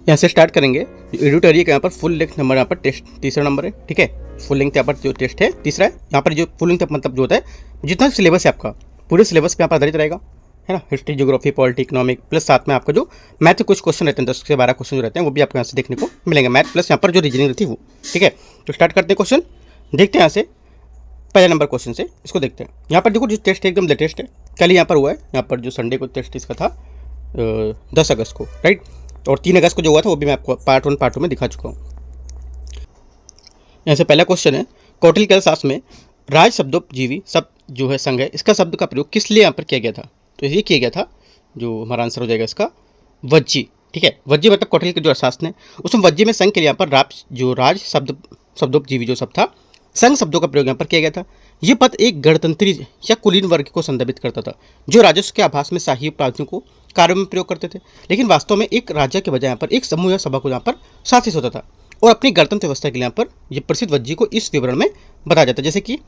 यहाँ से स्टार्ट करेंगे। एडिटोरियल का यहाँ पर फुल लेंथ नंबर, यहाँ पर टेस्ट तीसरा नंबर है, ठीक है। फुल लेंथ यहाँ पर जो टेस्ट है तीसरा है। यहाँ पर जो फुल लेंथ मतलब जो होता है जितना सिलेबस है आपका पूरे सिलेबस पे यहाँ पर आधारित रहेगा, है ना। History, geography, polity, economic plus साथ में आपका जो मैथ के कुछ क्वेश्चन रहते हैं 10 से 12 क्वेश्चन जो रहते हैं वो भी आपको यहाँ से देखने को मिलेंगे। मैथ प्लस यहाँ पर जो रीजनिंग रहती है वो, ठीक है। तो स्टार्ट करते हैं क्वेश्चन, देखते हैं यहाँ से पहले नंबर क्वेश्चन से इसको देखते हैं। यहाँ पर देखो जो टेस्ट है एकदम लेटेस्ट है, कल यहाँ पर हुआ है। यहाँ पर जो संडे को टेस्ट इसका था 10 अगस्त को, राइट। और 3 अगस्त को जो हुआ था वो भी मैं आपको पार्ट 1 पार्ट 2 में दिखा चुका हूँ। यहाँ से पहला क्वेश्चन है, कौटिल्य के शास्त्र में राज शब्दोपजीवी शब्द जो है संघ है, इसका शब्द का प्रयोग किस लिए यहाँ पर किया गया था? तो ये किया गया था, जो हमारा आंसर हो जाएगा इसका वज्जी, ठीक है। वज्जी मतलब कौटिल्य के जो शास्त्र है उसमें वज्जी में संघ के लिए यहाँ पर राज शब्दोपजीवी जो शब्द था संघ शब्दों का प्रयोग यहाँ पर किया गया था। ये पद एक गणतंत्री या कुलीन वर्ग को संदर्भित करता था जो राजस्व के आभास में शाही प्रांतों को कार्यों में प्रयोग करते थे, लेकिन वास्तव में एक राजा के बजाय यहाँ पर एक समूह या सभा को यहाँ पर शासित होता था और अपनी गणतंत्र व्यवस्था के लिए यहाँ पर ये प्रसिद्ध वज्जी को इस विवरण में बताया जाता है। जैसे कि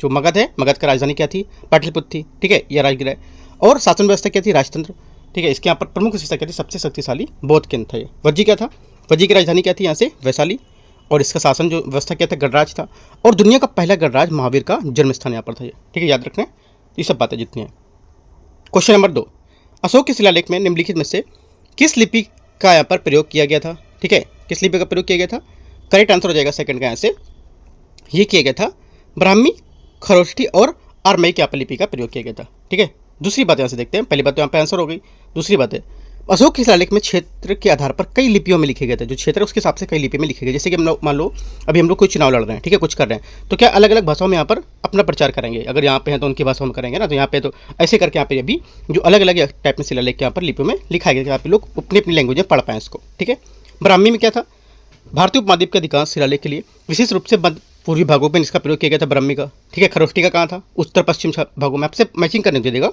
जो मगध है, मगध का राजधानी क्या थी? पाटलिपुत्र थी, ठीक है, यह राजगृह है। और शासन व्यवस्था क्या थी? राजतंत्र, ठीक है। इसके यहाँ पर प्रमुख विशेषता क्या थी? सबसे शक्तिशाली बौद्ध केंद्र था ये। वज्जी क्या था? वज्जी की राजधानी क्या थी? यहाँ से वैशाली। और इसका शासन जो व्यवस्था क्या था? गणराज था। और दुनिया का पहला गणराज महावीर का जन्म स्थान यहाँ पर था ये, ठीक है, याद रखना है ये सब बातें जितनी हैं। क्वेश्चन नंबर 2, अशोक के शिलालेख में निम्नलिखित में से किस लिपि का यहाँ पर प्रयोग किया गया था? ठीक है, किस लिपि का प्रयोग किया गया था? करेक्ट आंसर हो जाएगा सेकंड का। यहाँ से ये किया गया था ब्राह्मी, खरोष्ठी और आर्मैक यहाँ पर लिपि का प्रयोग किया गया था, ठीक है। दूसरी बात यहाँ से देखते हैं, पहली बात तो यहाँ पर आंसर हो गई। दूसरी बात है, अशोक के शिलालेख में क्षेत्र के आधार पर कई लिपियों में लिखे गए थे। जो क्षेत्र है उसके हिसाब से कई लिपि में लिखे गए। जैसे कि हम लोग मान लो अभी हम लोग कोई चुनाव लड़ रहे हैं, ठीक है, कुछ कर रहे हैं, तो क्या अलग अलग भाषाओं में यहाँ पर अपना प्रचार करेंगे? अगर यहाँ पे हैं तो उनकी भाषाओं में करेंगे ना, तो यहाँ पे तो ऐसे करके यहाँ पे अभी जो अलग अलग टाइप में शिलालेख के यहाँ पर लिपियों में लिखा गया, यहाँ पे लोग अपनी अपनी लैंग्वेज में पढ़ पाएँ इसको, ठीक है। ब्राह्मी में क्या था? भारतीय उपमहाद्वीप के अधिकांश शिलालेख के लिए विशेष रूप से मध्य पूर्वी भागों में इसका प्रयोग किया गया था ब्राह्मी का, ठीक है। खरोष्ठी का कहाँ था? उत्तर पश्चिम भागों में। आपसे मैचिंग करने दे देगा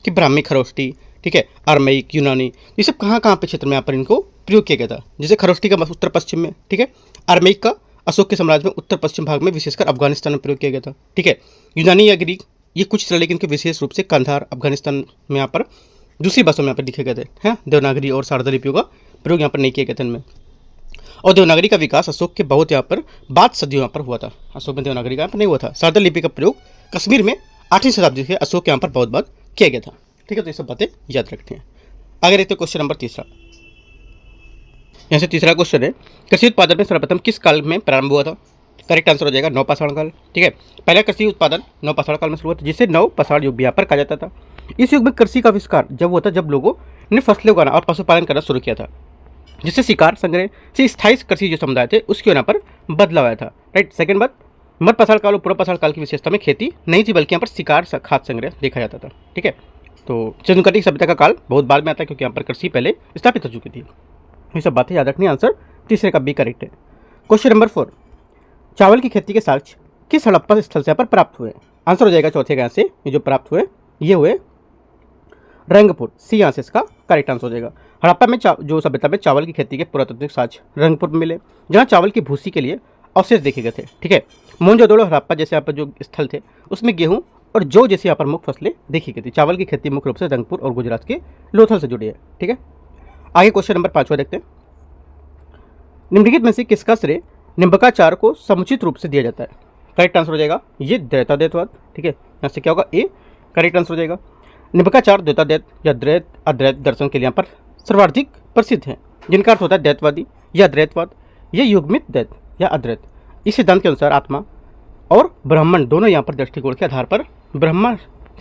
कि ब्राह्मी, खरोष्ठी, ठीक है, आर्मैक, यूनानी, ये सब कहाँ कहाँ पे क्षेत्र में यहाँ पर इनको प्रयोग किया गया था? जैसे खरोष्ठी का उत्तर पश्चिम में, ठीक है। आर्मैक का अशोक के साम्राज्य में उत्तर पश्चिम भाग में विशेषकर अफगानिस्तान में प्रयोग किया गया था, ठीक है। यूनानी या ग्रीक ये कुछ शिलालेख इनके विशेष रूप से कंधार, अफगानिस्तान में यहाँ पर दूसरी भाषाओं में यहाँ पर लिखे गए थे, हैं। देवनागरी और शारदा लिपियों का प्रयोग यहाँ पर नहीं किया गया था इनमें। और देवनागरी का विकास अशोक के बहुत यहाँ पर बाद सदियों यहाँ पर हुआ था। अशोक में देवनागरी का यहाँ पर नहीं हुआ था। शारदा लिपि का प्रयोग कश्मीर में 8वीं शताब्दी के अशोक के यहाँ पर बहुत बाद किया गया था, ठीक है। तो ये सब बातें याद रखनी है। आगे देखते हैं क्वेश्चन नंबर 3। यहाँ से तीसरा क्वेश्चन है, कृषि उत्पादन में सर्वप्रथम किस काल में प्रारंभ हुआ था? करेक्ट आंसर हो जाएगा नवपाषाण काल, ठीक है। पहला कृषि उत्पादन नवपाषाण काल में शुरू हुआ था, जिसे नवपाषाण युग भी यहाँ पर कहा जाता था। इस युग में कृषि का आविष्कार जब हुआ था जब लोगों ने फसलें उगाना और पशुपालन करना शुरू किया था, जिससे शिकार संग्रह से स्थायी कृषि जो समुदाय थे उसके यहाँ पर बदलाव आया था, राइट। सेकंड बात, मध्य पाषाण काल और पूर्व पाषाण काल की विशेषता में खेती नहीं थी बल्कि यहाँ पर शिकार खाद्य संग्रह देखा जाता था, ठीक है। तो चंद्रकालिक सभ्यता का काल बहुत बाद में आता है क्योंकि यहाँ पर कृषि पहले स्थापित हो चुकी थी। ये सब बातें याद रखनी। आंसर तीसरे का बी करेक्ट है। क्वेश्चन नंबर 4, चावल की खेती के साक्ष्य किस हड़प्पा स्थल से यहाँ पर प्राप्त हुए? आंसर हो जाएगा चौथे का। यहाँ से ये जो प्राप्त हुए ये हुए रंगपुर, सी यहाँ से इसका करेक्ट आंसर हो जाएगा। हड़प्पा में जो सभ्यता में चावल की खेती के पुरातात्विक साक्ष्य रंगपुर में मिले, जहाँ चावल की भूसी के लिए अवशेष देखे गए थे, ठीक है। मोहनजोदड़ो और हड़प्पा जैसे यहाँ पर जो स्थल थे उसमें गेहूँ और जौ जैसी यहाँ पर मुख्य फसलें देखी गई थी। चावल की खेती मुख्य रूप से रंगपुर और गुजरात के लोथल से जुड़ी है, ठीक है। आगे क्वेश्चन नंबर 5 देखते हैं। निम्नलिखित में से किसका श्रेय निम्बकाचार को समुचित रूप से दिया जाता है? करेक्ट आंसर हो जाएगा ये द्वैताद्वैतवाद, ठीक है। यहाँ से क्या होगा? ए करेक्ट आंसर हो जाएगा। निम्बकाचार द्वैताद्वैत या द्वैत अद्वैत दर्शन के लिए यहाँ पर सर्वाधिक प्रसिद्ध है, जिनका अर्थ होता है द्वैतवादी या द्वैतवाद या युग्मित द्वैत या अद्वैत। इस सिद्धांत के अनुसार आत्मा और ब्रह्मांड दोनों यहाँ पर दृष्टिकोण के आधार पर ब्रह्मा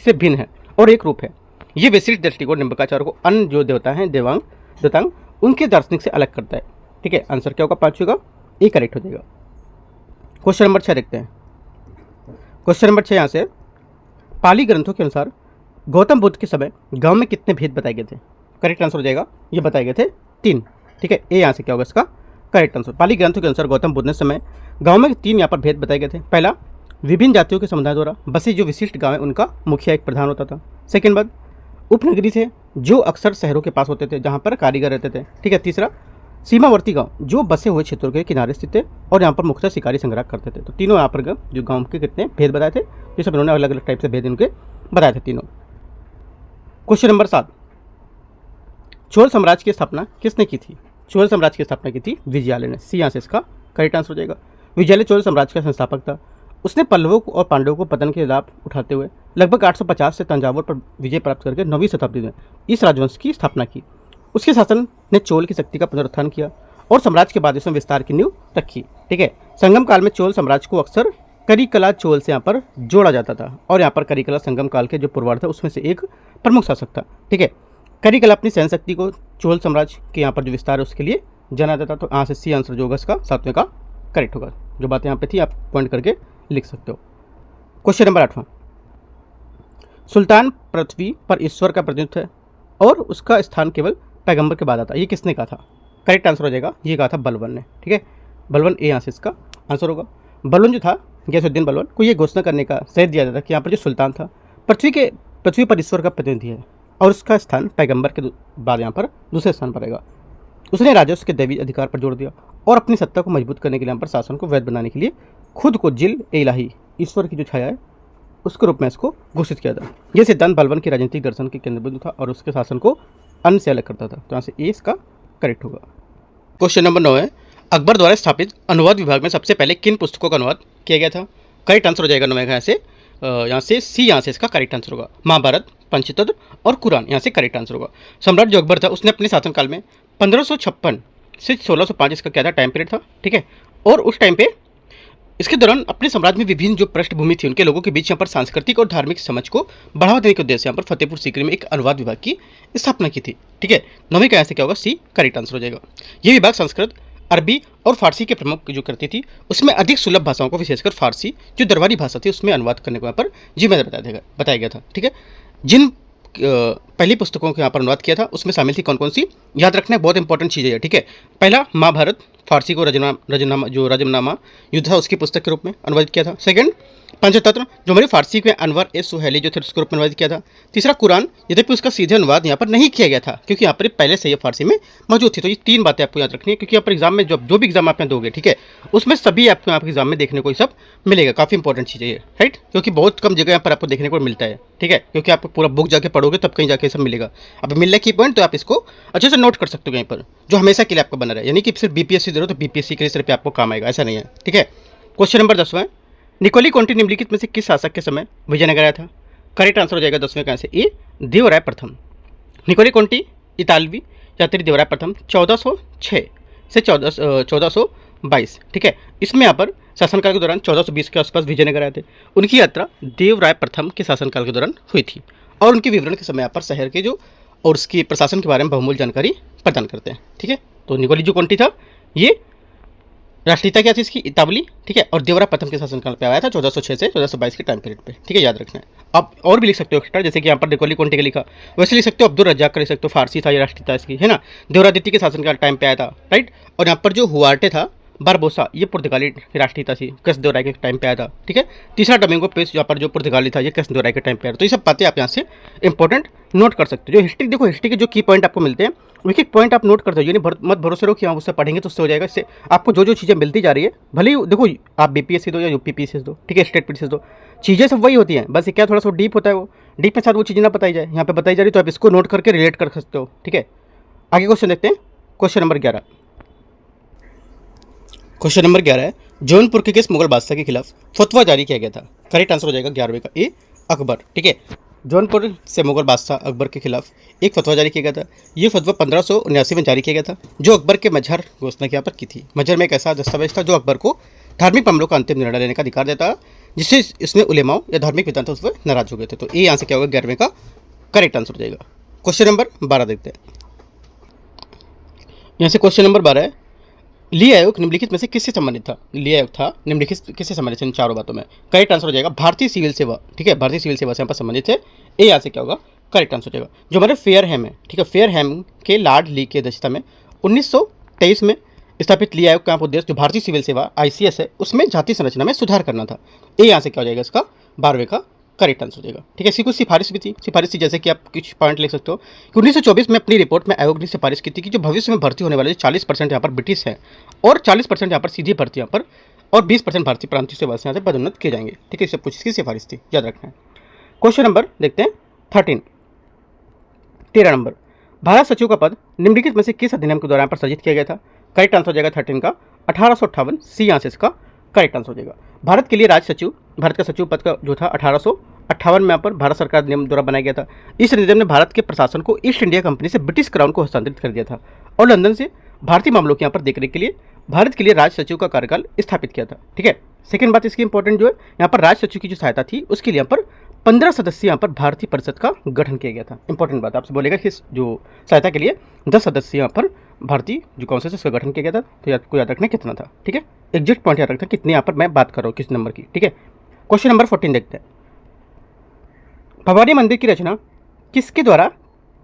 से भिन्न है और एक रूप है। ये विशिष्ट दृष्टिकोण निम्बकाचार को अन्य जो देवता हैं देवांग उनके दार्शनिक से अलग करता है, ठीक है। आंसर क्या होगा? 5 का ए करेक्ट हो जाएगा। क्वेश्चन नंबर 6 देखते हैं। क्वेश्चन नंबर 6 यहाँ से, पाली ग्रंथों के अनुसार गौतम बुद्ध के समय गांव में कितने भेद बताए गए थे? करेक्ट आंसर हो जाएगा ये बताए गए थे 3, ठीक है। ए यहाँ से क्या होगा इसका करेक्ट आंसर। पाली ग्रंथों के अनुसार गौतम बुद्ध ने समय गांव में 3 यहाँ पर भेद बताए गए थे। पहला, विभिन्न जातियों के समुदाय द्वारा बसे जो विशिष्ट गांव है उनका मुखिया एक प्रधान होता था। सेकंड बात, उपनगरी थे जो अक्सर शहरों के पास होते थे जहाँ पर कारीगर रहते थे, ठीक है। तीसरा, सीमावर्ती गांव जो बसे हुए क्षेत्रों के किनारे स्थित थे और यहाँ पर मुख्यतः शिकारी संग्रह करते थे। तो तीनों यहाँ पर जो गाँव के कितने भेद बताए थे, ये सब इन्होंने अलग अलग टाइप से भेद इनके बताए थे तीनों। क्वेश्चन नंबर 7, चोल साम्राज्य की स्थापना किसने की थी? चोल साम्राज्य की स्थापना की थी विजयालय ने। सी यहाँ से इसका करेक्ट आंसर हो जाएगा। विजयालय चोल साम्राज्य का संस्थापक था। उसने पल्लवों और पांडवों को पतन के लाभ उठाते हुए लगभग 850 से तंजावुर पर विजय प्राप्त करके 9वीं शताब्दी में इस राजवंश की स्थापना की। उसके शासन ने चोल की शक्ति का पुनरुत्थान किया और साम्राज्य के बाद इसमें विस्तार की नींव रखी। ठीक है, संगम काल में चोल साम्राज्य को अक्सर करिकला चोल से यहाँ पर जोड़ा जाता था और यहाँ पर करिकला संगम काल के जो पूर्वार्ध था उसमें से एक प्रमुख शासक था। ठीक है, करिकला अपनी सैन्य शक्ति को चोल साम्राज्य के यहाँ पर जो विस्तार है उसके लिए जाना जाता। तो यहाँ से सी आंसर जो होगा इसका 7वें का करेक्ट होगा। जो बातें यहाँ पे थी आप पॉइंट करके लिख सकते हो। क्वेश्चन नंबर 8वां, सुल्तान पृथ्वी पर ईश्वर का प्रतिनिधित्व है और उसका स्थान केवल पैगंबर के बाद आता है, ये किसने कहा था? करेक्ट आंसर हो जाएगा, ये कहा था बलबन ने। ठीक है, बलबन ए यहाँ से इसका आंसर होगा। बलबन जो था गयासुद्दीन बलबन को ये घोषणा करने का सही दिया जाता कि यहाँ पर जो सुल्तान था पृथ्वी पर ईश्वर का प्रतिनिधि है और उसका स्थान पैगंबर के बाद यहाँ पर दूसरे स्थान पर रहेगा। उसने राजस्व के दैवी अधिकार पर जोर दिया और अपनी सत्ता को मजबूत करने के लिए यहाँ पर शासन को वैध बनाने के लिए खुद को जिल ए इलाही ईश्वर की जो छाया है उसके रूप में इसको घोषित किया था। यह सिद्धांत बलबन के राजनीतिक दर्शन के केंद्र बिंदु था और उसके शासन को अन्य से अलग करता था। तो यहाँ से ए इसका करेक्ट होगा। क्वेश्चन नंबर 9 है, अकबर द्वारा स्थापित अनुवाद विभाग में सबसे पहले किन पुस्तकों का अनुवाद किया गया था? करेक्ट आंसर हो जाएगा 9 का यहाँ से सी यहाँ से इसका करेक्ट आंसर होगा। महाभारत, पंचतंत्र और कुरान यहाँ से करेक्ट आंसर होगा। सम्राट जो अकबर था उसने अपने शासनकाल में 1556 से 1605 इसका क्या था टाइम पीरियड था। ठीक है, और उस टाइम पे इसके दौरान अपने साम्राज्य में विभिन्न जो पृष्ठभूमि थी उनके लोगों के बीच यहाँ पर सांस्कृतिक और धार्मिक समझ को बढ़ावा देने के उद्देश्य से यहाँ पर फतेहपुर सीकरी में एक अनुवाद विभाग की स्थापना की थी। ठीक है, 9वीं का यहाँ से क्या होगा? सी करेक्ट आंसर हो जाएगा। ये विभाग संस्कृत, अरबी और फारसी के प्रमुख जो करती थी उसमें अधिक सुलभ भाषाओं को विशेषकर फारसी जो दरबारी भाषा थी उसमें अनुवाद करने को यहाँ पर जिम्मेदार बताया गया था। ठीक है, जिन पहली पुस्तकों को यहाँ पर अनुवाद किया था उसमें शामिल थी कौन कौन सी? याद रखना बहुत इंपॉर्टेंट चीज़ है। ठीक है, पहला महाभारत फारसी को रजमनामा युद्ध था उसकी पुस्तक के रूप में अनुवादित किया था। सेकंड पंचतंत्र जो हमारी फारसी में अनवर ए सुहेली जो थे उसके रूप में अनुवादित किया था। तीसरा कुरान, यद्यपि उसका सीधे अनुवाद यहाँ पर नहीं किया गया था क्योंकि यहाँ पर पहले से ये फारसी में मौजूद थी। तो ये 3 बातें आपको याद रखनी है क्योंकि यहाँ पर एग्जाम में जो भी एग्जाम आप यहाँ दोगे, ठीक है, उसमें सभी आपको यहाँ पर एग्जाम में देखने को सब मिलेगा। काफ़ी इंपॉर्टेंट चीज़ है ये, राइट, क्योंकि बहुत कम जगह यहाँ पर आपको देखने को मिलता है। ठीक है, क्योंकि आप पूरा बुक जाके पढ़ोगे तब कहीं जाके सब मिलेगा। अब मिलने की पॉइंट तो आप इसको अच्छे से नोट कर सकते हो कहीं पर, जो हमेशा के लिए आपको बना रहे, यानी कि सिर्फ बीपीएससी दे रहे हो तो बीपीएससी के लिए सिर्फ आपको काम आएगा, ऐसा नहीं है। ठीक है, क्वेश्चन नंबर 10वां, निकोली कोंटी निम्नलिखित में से किस शासक के समय विजयनगर आया था? करेक्ट आंसर हो जाएगा 10वें का आंसर ए देवराय प्रथम। निकोली कोंटी इतालवी यात्री देवराय प्रथम 1406 से 1422। ठीक है, इसमें यहाँ पर शासनकाल के दौरान 1420 के आसपास विजयनगर आए थे। उनकी यात्रा देवराय प्रथम के शासनकाल के दौरान हुई थी और उनके विवरण के समय यहाँ पर शहर के जो और उसकी प्रशासन के बारे में बहुमूल्य जानकारी प्रदान करते हैं। ठीक है, तो निकोली जो कोंटी था ये राष्ट्रीयता क्या थी इसकी? इतावली। ठीक है, और देवराय प्रथम के शासनकाल पे आया था 1406 से 1422 के टाइम पीरियड पे। ठीक है, याद रखना है। आप और भी लिख सकते हो एक्स्ट्रा, जैसे कि यहाँ पर निकोली कोंटी का लिखा, वैसे लिख सकते हो अब्दुल रज्जाक का लिख सकते हो, फारसी था ये राष्ट्रीयता इसकी, है ना। देवरादित्य के शासनकाल टाइम पे आया था, राइट। और यहाँ पर जो हुआर्टे था बारबोसा ये पुर्तगाली राष्ट्रीयता थी, कृष्ण देवराय के टाइम पे आया था। ठीक है, तीसरा डोमिंगो पेस यहाँ पर जो पुर्तगाली था ये कृष्ण देवराय के टाइम पे आया था। तो ये सब बातें आप यहाँ से इंपॉर्टेंट नोट कर सकते हो। जो हिस्ट्री देखो, हिस्ट्री के जो की पॉइंट आपको मिलते हैं एक एक पॉइंट आप नोट करते हो, यानी मत भरोसे रहो कि हाँ उससे पढ़ेंगे तो उससे हो जाएगा। इससे आपको जो जो चीज़ें मिलती जा रही है, भले ही देखो आप बीपीएससी दो या यूपीपीएससी दो, ठीक है, स्टेट पीसीएस दो, चीज़ें सब वही होती हैं, बस क्या थोड़ा सा डीप होता है, वो डीप के साथ वो चीज़ें ना बताई जाए, यहाँ पे बताई जा रही तो आप इसको नोट करके रिलेट कर सकते हो। ठीक है, आगे क्वेश्चन देखते हैं। Question number 11। क्वेश्चन नंबर 11 है, जौनपुर के किस मुगल बादशाह के खिलाफ फतवा जारी किया गया था? करेक्ट आंसर हो जाएगा 11वें का ए अकबर। ठीक है, जौनपुर से मुगल बादशाह अकबर के खिलाफ एक फतवा जारी किया गया था। ये फतवा 1579 में जारी किया गया था, जो अकबर के मजहर घोषणा यहाँ पर की थी। मजहर में एक ऐसा दस्तावेज था जो अकबर को धार्मिक मामलों का अंतिम निर्णय लेने का अधिकार देता, जिससे इसमें उलेमाओं या धार्मिक वेदांत उस पर नाराज हो गए थे। तो ये यहाँ से क्या होगा? 11वें का करेक्ट आंसर हो जाएगा। क्वेश्चन नंबर 12 देखते हैं। यहाँ से क्वेश्चन नंबर 12 है, ली आयोग निम्नलिखित में से किससे संबंधित था? ली आयोग था निम्नलिखित किससे संबंधित इन चारों बातों में? करेक्ट आंसर हो जाएगा भारतीय सिविल सेवा। ठीक है, भारतीय सिविल सेवा से यहाँ पर संबंधित है। ए यहाँ से क्या होगा? करेक्ट आंसर हो जाएगा। जो हमारे फेयरहैम है, ठीक है, फेयरहैम के लॉर्ड ली की अध्यक्षता में 1923 में स्थापित ली आयोग का उद्देश्य जो भारतीय सिविल सेवा ICS है उसमें जाति संरचना में सुधार करना था। ए यहाँ से क्या हो जाएगा? इसका 12वें का करेक्ट आंसर हो जाएगा। ठीक है, इसकी कुछ सिफारिश भी थी। सिफारिश थी जैसे कि आप कुछ पॉइंट लिख सकते हो कि 1924 में अपनी रिपोर्ट में आयोग ने सिफारिश की थी कि जो भविष्य में भर्ती होने वाले 40% यहाँ पर ब्रिटिश हैं और 40% यहाँ पर सीधी भर्ती यहाँ पर और 20% भारतीय प्रांतीय सेवा से यहाँ से पदोन्नत किए जाएंगे। ठीक है, सब कुछ इसकी सिफारिश थी, याद रखना है। क्वेश्चन नंबर देखते हैं 13 नंबर। भारत सचिव का पद निम्नलिखित में से किस अधिनियम के द्वारा पर सृजित किया गया था? करेक्ट आंसर हो जाएगा 13 का 1858, सी आंसर इसका करेक्ट आंसर हो जाएगा। भारत के लिए राज्य सचिव, भारत का सचिव पद का जो था 1858 में यहाँ पर भारत सरकार नियम द्वारा बनाया गया था। इस अधिनियम ने भारत के प्रशासन को ईस्ट इंडिया कंपनी से ब्रिटिश क्राउन को हस्तांतरित कर दिया था और लंदन से भारतीय मामलों के यहाँ पर देखने के लिए भारत के लिए राज्य सचिव का कार्यकाल स्थापित किया था। ठीक है, सेकंड बात इसकी इंपॉर्टेंट जो है यहाँ पर राज्य सचिव की जो सहायता थी उसके लिए यहाँ पर 15 सदस्य यहाँ पर भारतीय परिषद का गठन किया गया था। इंपॉर्टेंट बात आपसे बोलेगा कि जो सहायता के लिए 10 सदस्य यहाँ पर भारतीय जो काउंसिल से गठन किया गया था, तो आपको याद रखना कितना था। ठीक है, एग्जैक्ट पॉइंट याद रखना कितने यहाँ पर मैं बात कर रहा हूँ किस नंबर की। ठीक है, क्वेश्चन नंबर 14 देखते हैं। भवानी मंदिर की रचना किसके द्वारा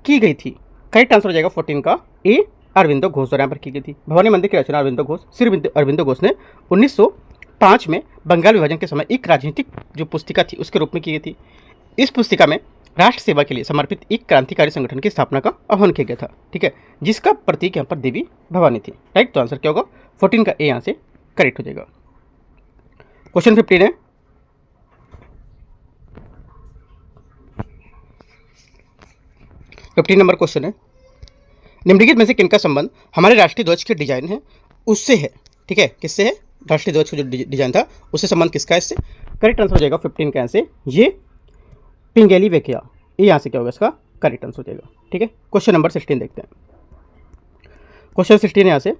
की गई थी? करेक्ट आंसर हो जाएगा 14 का ए अरविंदो घोष द्वारा पर की गई थी। भवानी मंदिर की रचना अरविंदो घोष, श्री अरविंदो घोष ने 1905 में बंगाल विभाजन के समय एक राजनीतिक जो पुस्तिका थी उसके रूप में की गई थी। इस पुस्तिका में राष्ट्र सेवा के लिए समर्पित एक क्रांतिकारी संगठन की स्थापना का आह्वान किया गया था। ठीक है, जिसका प्रतीक यहाँ पर देवी भवानी थी। राइट, तो आंसर क्या होगा? 14 का ए यहाँ से करेक्ट हो जाएगा। क्वेश्चन 15 है, नंबर क्वेश्चन है, निम्नलिखित में से किनका संबंध हमारे राष्ट्रीय ध्वज के डिजाइन है उससे है? ठीक है, किससे है? राष्ट्रीय ध्वज का जो डिजाइन था उससे संबंध किसका है इससे? करेक्ट आंसर हो जाएगा 15 का आंसर ये पिंगेली वेकिया, ये यहाँ से क्या होगा इसका करेक्ट आंसर हो जाएगा। ठीक है, क्वेश्चन नंबर 16 देखते हैं। क्वेश्चन 16 यहाँ से,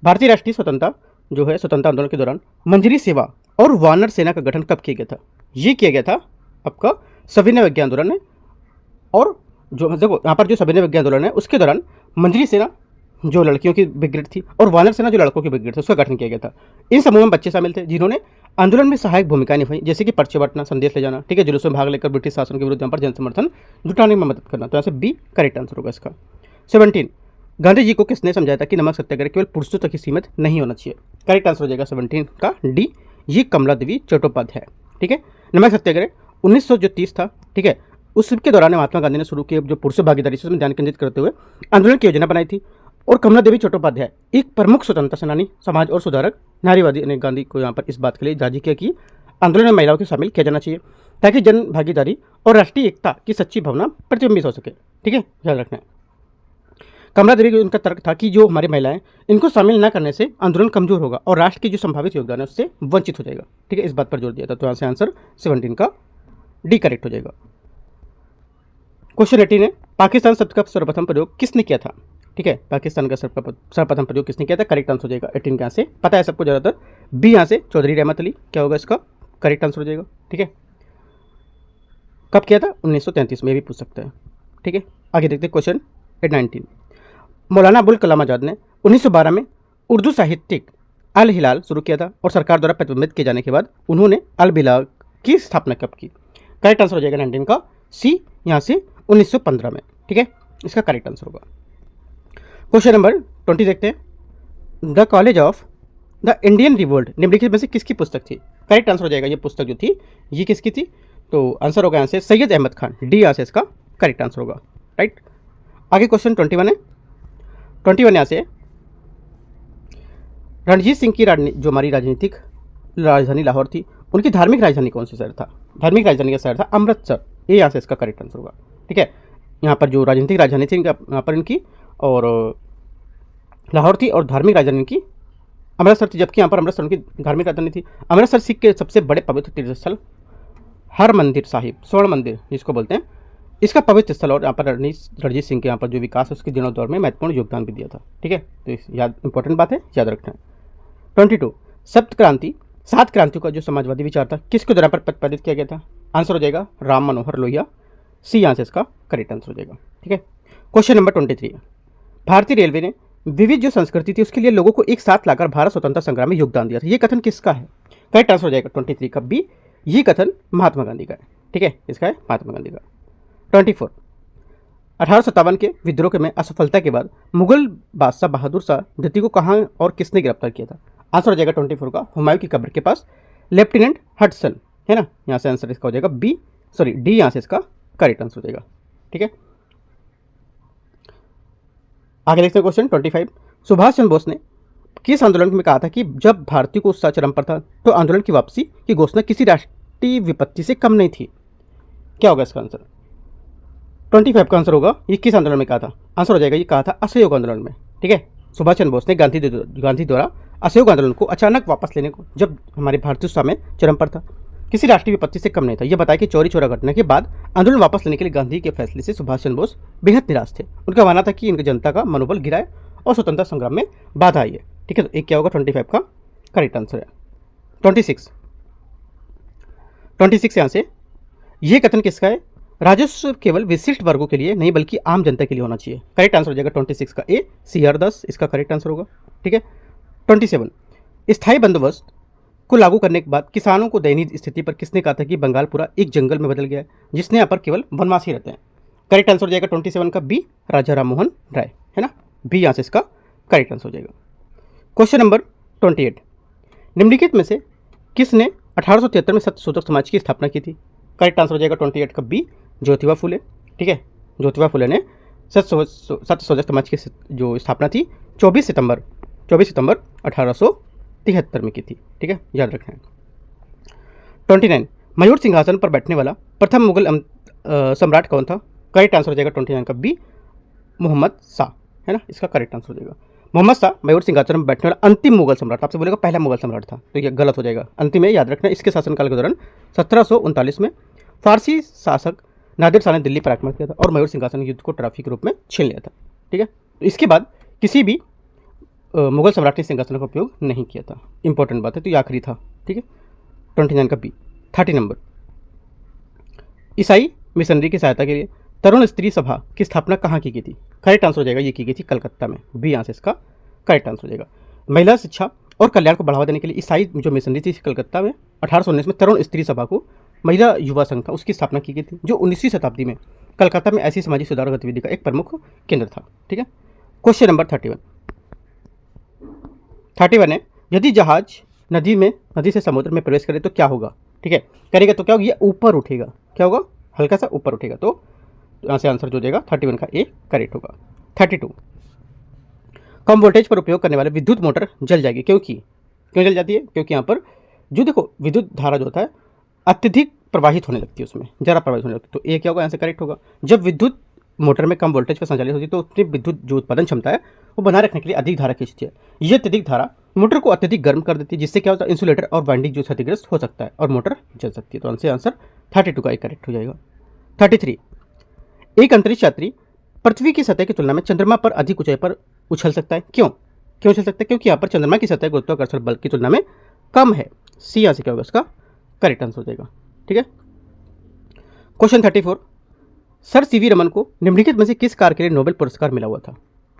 भारतीय राष्ट्रीय स्वतंत्रता जो है स्वतंत्रता आंदोलन के दौरान मंजरी सेवा और वानर सेना का गठन कब किया गया था? ये किया गया था आपका सविनय विज्ञान आंदोलन है, और जो देखो यहाँ पर जो सविनय विज्ञान आंदोलन है उसके दौरान मंजरी सेना जो लड़कियों की ब्रिगेड थी और वानर सेना जो लड़कों की ब्रिगेड थी उसका गठन किया गया था। इन समूह में बच्चे शामिल थे जिन्होंने आंदोलन में सहायक भूमिका निभाई, जैसे कि पर्चे बांटना, संदेश ले जाना, ठीक है, जुलूस में भाग लेकर ब्रिटिश शासन के विरुद्ध यहाँ पर जन समर्थन जुटाने में मदद करना। तो यहाँ से बी करेक्ट आंसर होगा इसका। 17 गांधी जी को किसने समझाया था कि नमक सत्याग्रह केवल पुरुषों तक ही सीमित नहीं होना चाहिए? करेक्ट आंसर हो जाएगा 17 का डी, ये कमला देवी चट्टोपाध्याय है। ठीक है, नमक सत्याग्रह 1930 था। ठीक है, उसके दौरान महात्मा गांधी ने शुरू किए जो पुरुष भागीदारी से उसमें ध्यान केंद्रित करते हुए आंदोलन की योजना बनाई थी, और कमला देवी चट्टोपाध्याय एक प्रमुख स्वतंत्रता सेनानी, समाज और सुधारक, नारीवादी ने गांधी को यहाँ पर इस बात के लिए राजी किया कि आंदोलन में महिलाओं को शामिल किया जाना चाहिए ताकि जन भागीदारी और राष्ट्रीय एकता की सच्ची भावना प्रतिबिंबित हो सके। ठीक है, याद रखना है। कमला देवी का उनका तर्क था कि जो हमारी महिलाएं इनको शामिल न करने से आंदोलन कमजोर होगा और राष्ट्र की जो संभावित योगदान है उससे वंचित हो जाएगा। ठीक है, इस बात पर जोर दिया था। तो यहाँ से आंसर 17 का डी करेक्ट हो जाएगा। क्वेश्चन 18 है, पाकिस्तान शब्द का सर्वप्रथम प्रयोग किसने किया था? ठीक है, पाकिस्तान का सर्वप्रथम प्रयोग किसने किया था? करेक्ट आंसर हो जाएगा 18 का यहाँ से पता है सबको ज़्यादातर। बी यहाँ से चौधरी रहमत अली, क्या होगा इसका करेक्ट आंसर हो जाएगा। ठीक है, कब किया था? 1933 में भी पूछ सकता है। ठीक है, आगे देखते हैं क्वेश्चन 19। मौलाना अबुल कलाम आज़ाद ने 1912 में उर्दू साहित्यिक अल हिलाल शुरू किया था और सरकार द्वारा प्रतिबंधित किए जाने के बाद उन्होंने अल बिलाग की स्थापना कब की? करेक्ट आंसर हो जाएगा 19 का सी, यहाँ से 1915 में। ठीक है, इसका करेक्ट आंसर होगा। क्वेश्चन नंबर 20 देखते हैं। The college of the Indian revolt निम्नलिखित में से किसकी पुस्तक थी? करेक्ट आंसर हो जाएगा ये पुस्तक जो थी ये किसकी थी? तो आंसर होगा यहाँ से सैयद अहमद खान, डी यहाँ से इसका करेक्ट आंसर होगा। राइट, आगे क्वेश्चन 21 है। 21 यहाँ से रणजीत सिंह की जो हमारी राजनीतिक राजधानी लाहौर थी, उनकी धार्मिक राजधानी कौन सा शहर था? धार्मिक राजधानी का शहर था अमृतसर, ये यहाँ से इसका करेक्ट आंसर होगा। ठीक है, यहाँ पर जो राजनीतिक राजधानी थी यहाँ पर इनकी और लाहौर थी और धार्मिक राजधानी की अमृतसर थी, जबकि यहाँ पर अमृतसर उनकी धार्मिक राजधानी थी। अमृतसर सिख के सबसे बड़े पवित्र तीर्थस्थल हर मंदिर साहिब, स्वर्ण मंदिर जिसको बोलते हैं, इसका पवित्र स्थल, और यहाँ पर रणजीत सिंह के यहाँ पर जो विकास है उसके दिनों दौर में महत्वपूर्ण योगदान भी दिया था। ठीक है, तो याद इंपॉर्टेंट बात है, याद रखना है। 22 सप्त क्रांति, 7 क्रांतियों का जो समाजवादी विचार था किसके द्वारा प्रतिपादित किया गया था? आंसर हो जाएगा राम मनोहर लोहिया, सी यहाँ से इसका करेक्ट आंसर हो जाएगा। ठीक है, क्वेश्चन नंबर 23। भारतीय रेलवे ने विविध जो संस्कृति थी उसके लिए लोगों को एक साथ लाकर भारत स्वतंत्रता संग्राम में योगदान दिया था, ये कथन किसका है? करेक्ट आंसर हो जाएगा 23 का बी, ये कथन महात्मा गांधी का है। ठीक है, इसका है महात्मा गांधी का। 24 1857 के विद्रोह में असफलता के बाद मुगल बादशाह बहादुर शाह द्वितीय को कहाँ और किसने गिरफ्तार किया था? आंसर हो जाएगा 24 का हुमायूं की कब्र के पास लेफ्टिनेंट हडसन, है ना, यहाँ से आंसर इसका हो जाएगा बी, सॉरी डी यहाँ से इसका करेक्ट आंसर हो जाएगा। ठीक है, आगे देखते हैं क्वेश्चन 25। सुभाष चंद्र बोस ने किस आंदोलन में कहा था कि जब भारतीयों को उत्साह चरम पर था तो आंदोलन की वापसी की घोषणा किसी राष्ट्रीय विपत्ति से कम नहीं थी? क्या होगा इसका आंसर? 25 का आंसर होगा ये किस आंदोलन में कहा था? आंसर हो जाएगा ये कहा था असहयोग आंदोलन में। ठीक है, सुभाष चंद्र बोस ने गांधी द्वारा असहयोग आंदोलन को अचानक वापस लेने को, जब हमारे भारतीय स्वास्थ्य में चरम पर था, किसी राष्ट्रीय विपत्ति से कम नहीं था। यह बताया कि चौरी चौरा घटना के बाद आंदोलन वापस लेने के लिए गांधी के फैसले से सुभाष चंद्र बोस बेहद निराश थे। उनका मानना था कि इनकी जनता का मनोबल गिरा है और स्वतंत्रता संग्राम में बाधा आई है। ठीक है, तो एक क्या होगा 25 का करेक्ट आंसर है। 26 यहाँ से ये कथन किसका है? राजस्व केवल विशिष्ट वर्गों के लिए नहीं बल्कि आम जनता के लिए होना चाहिए। करेक्ट आंसर हो जाएगा 26 का ए, CR 10 इसका करेक्ट आंसर होगा। ठीक है, 27 स्थायी बंदोबस्त को लागू करने के बाद किसानों को दयनीय स्थिति पर किसने कहा था कि बंगाल पूरा एक जंगल में बदल गया है जिसने यहाँ पर केवल वनवासी रहते हैं? करेक्ट आंसर हो जाएगा 27 का बी, राजा राम मोहन राय, है ना, बी यहाँ से इसका करेक्ट आंसर हो जाएगा। क्वेश्चन नंबर 28 निम्नलिखित में से किसने 1873 में सत्यशोधक समाज की स्थापना की थी? करेक्ट आंसर हो जाएगा 28 का बी, ज्योतिबा फुले। ठीक है, ज्योतिबा फुले ने सत्यशोधक समाज की जो स्थापना थी 24 सितंबर 1873 में की थी। ठीक है, याद रखना है। 29 मयूर सिंहासन पर बैठने वाला प्रथम मुगल सम्राट कौन था? करेक्ट आंसर हो जाएगा 29 का बी, मोहम्मद शाह, है ना, इसका करेक्ट आंसर हो जाएगा। मोहम्मद शाह मयूर सिंहासन पर बैठने वाला अंतिम मुगल सम्राट, आपसे बोलेगा पहला मुगल सम्राट था, तो ये गलत हो जाएगा। अंतिम है, याद रखना। इसके शासनकाल के दौरान 1739 में फारसी शासक नादिर शाह ने दिल्ली पर आक्रमण किया था और मयूर सिंहासन युद्ध को ट्रॉफी के रूप में छीन लिया था। ठीक है, तो इसके बाद किसी भी मुगल सम्राट ने सिंहासन का उपयोग नहीं किया था। इंपॉर्टेंट बात है, तो ये आखिरी था। ठीक है, 29 का बी। 30 नंबर ईसाई मिशनरी की सहायता के लिए तरुण स्त्री सभा की स्थापना कहाँ की गई थी? करेक्ट आंसर हो जाएगा ये की गई थी कलकत्ता में, बी यहाँ से इसका करेक्ट आंसर हो जाएगा। महिला शिक्षा और कल्याण को बढ़ावा देने के लिए ईसाई जो मिशनरी थी कलकत्ता में 1819 में तरुण स्त्री सभा को महिला युवा संघ था उसकी स्थापना की गई थी, जो 19वीं शताब्दी में कलकत्ता में ऐसी सामाजिक सुधार गतिविधि का एक प्रमुख केंद्र था। ठीक है, क्वेश्चन नंबर 31 है यदि जहाज नदी से समुद्र में प्रवेश करे तो क्या होगा? ठीक है, करेगा तो क्या होगा? ये ऊपर उठेगा। क्या होगा? हल्का सा ऊपर उठेगा। तो यहाँ से आंसर जो जाएगा 31 का ए करेक्ट होगा। 32 कम वोल्टेज पर उपयोग करने वाले विद्युत मोटर जल जाएगी। क्यों जल जाती है? क्योंकि यहाँ पर जो देखो विद्युत धारा जो होता है अत्यधिक प्रवाहित होने लगती है, उसमें ज़रा प्रवाहित होने लगती है। तो ए क्या होगा? यहाँ से करेक्ट होगा। जब विद्युत मोटर में कम वोल्टेज पर संचालित होती है तो उसकी विद्युत जो उत्पादन क्षमता है वो बनाए रखने के लिए अधिक धारा खींचती है। ये अत्यधिक धारा मोटर को अत्यधिक गर्म कर देती है, जिससे क्या होता है? इंसुलेटर और वाइंडिंग जो क्षतिग्रस्त हो सकता है और मोटर जल सकती है। तो आंसर 32 का करेक्ट हो जाएगा। 33 एक अंतरिक्ष यात्री पृथ्वी की सतह की तुलना में चंद्रमा पर अधिक ऊंचाई पर उछल सकता है। क्यों उछल सकता है? क्योंकि यहाँ पर चंद्रमा की सतह गुरुत्वाकर्षण बल की तुलना में कम है। सी यहाँ से क्या होगा? इसका करेक्ट आंसर हो जाएगा। ठीक है, क्वेश्चन 34 सर सीवी रमन को निम्नलिखित में से किस कार्य के लिए नोबेल पुरस्कार मिला हुआ था?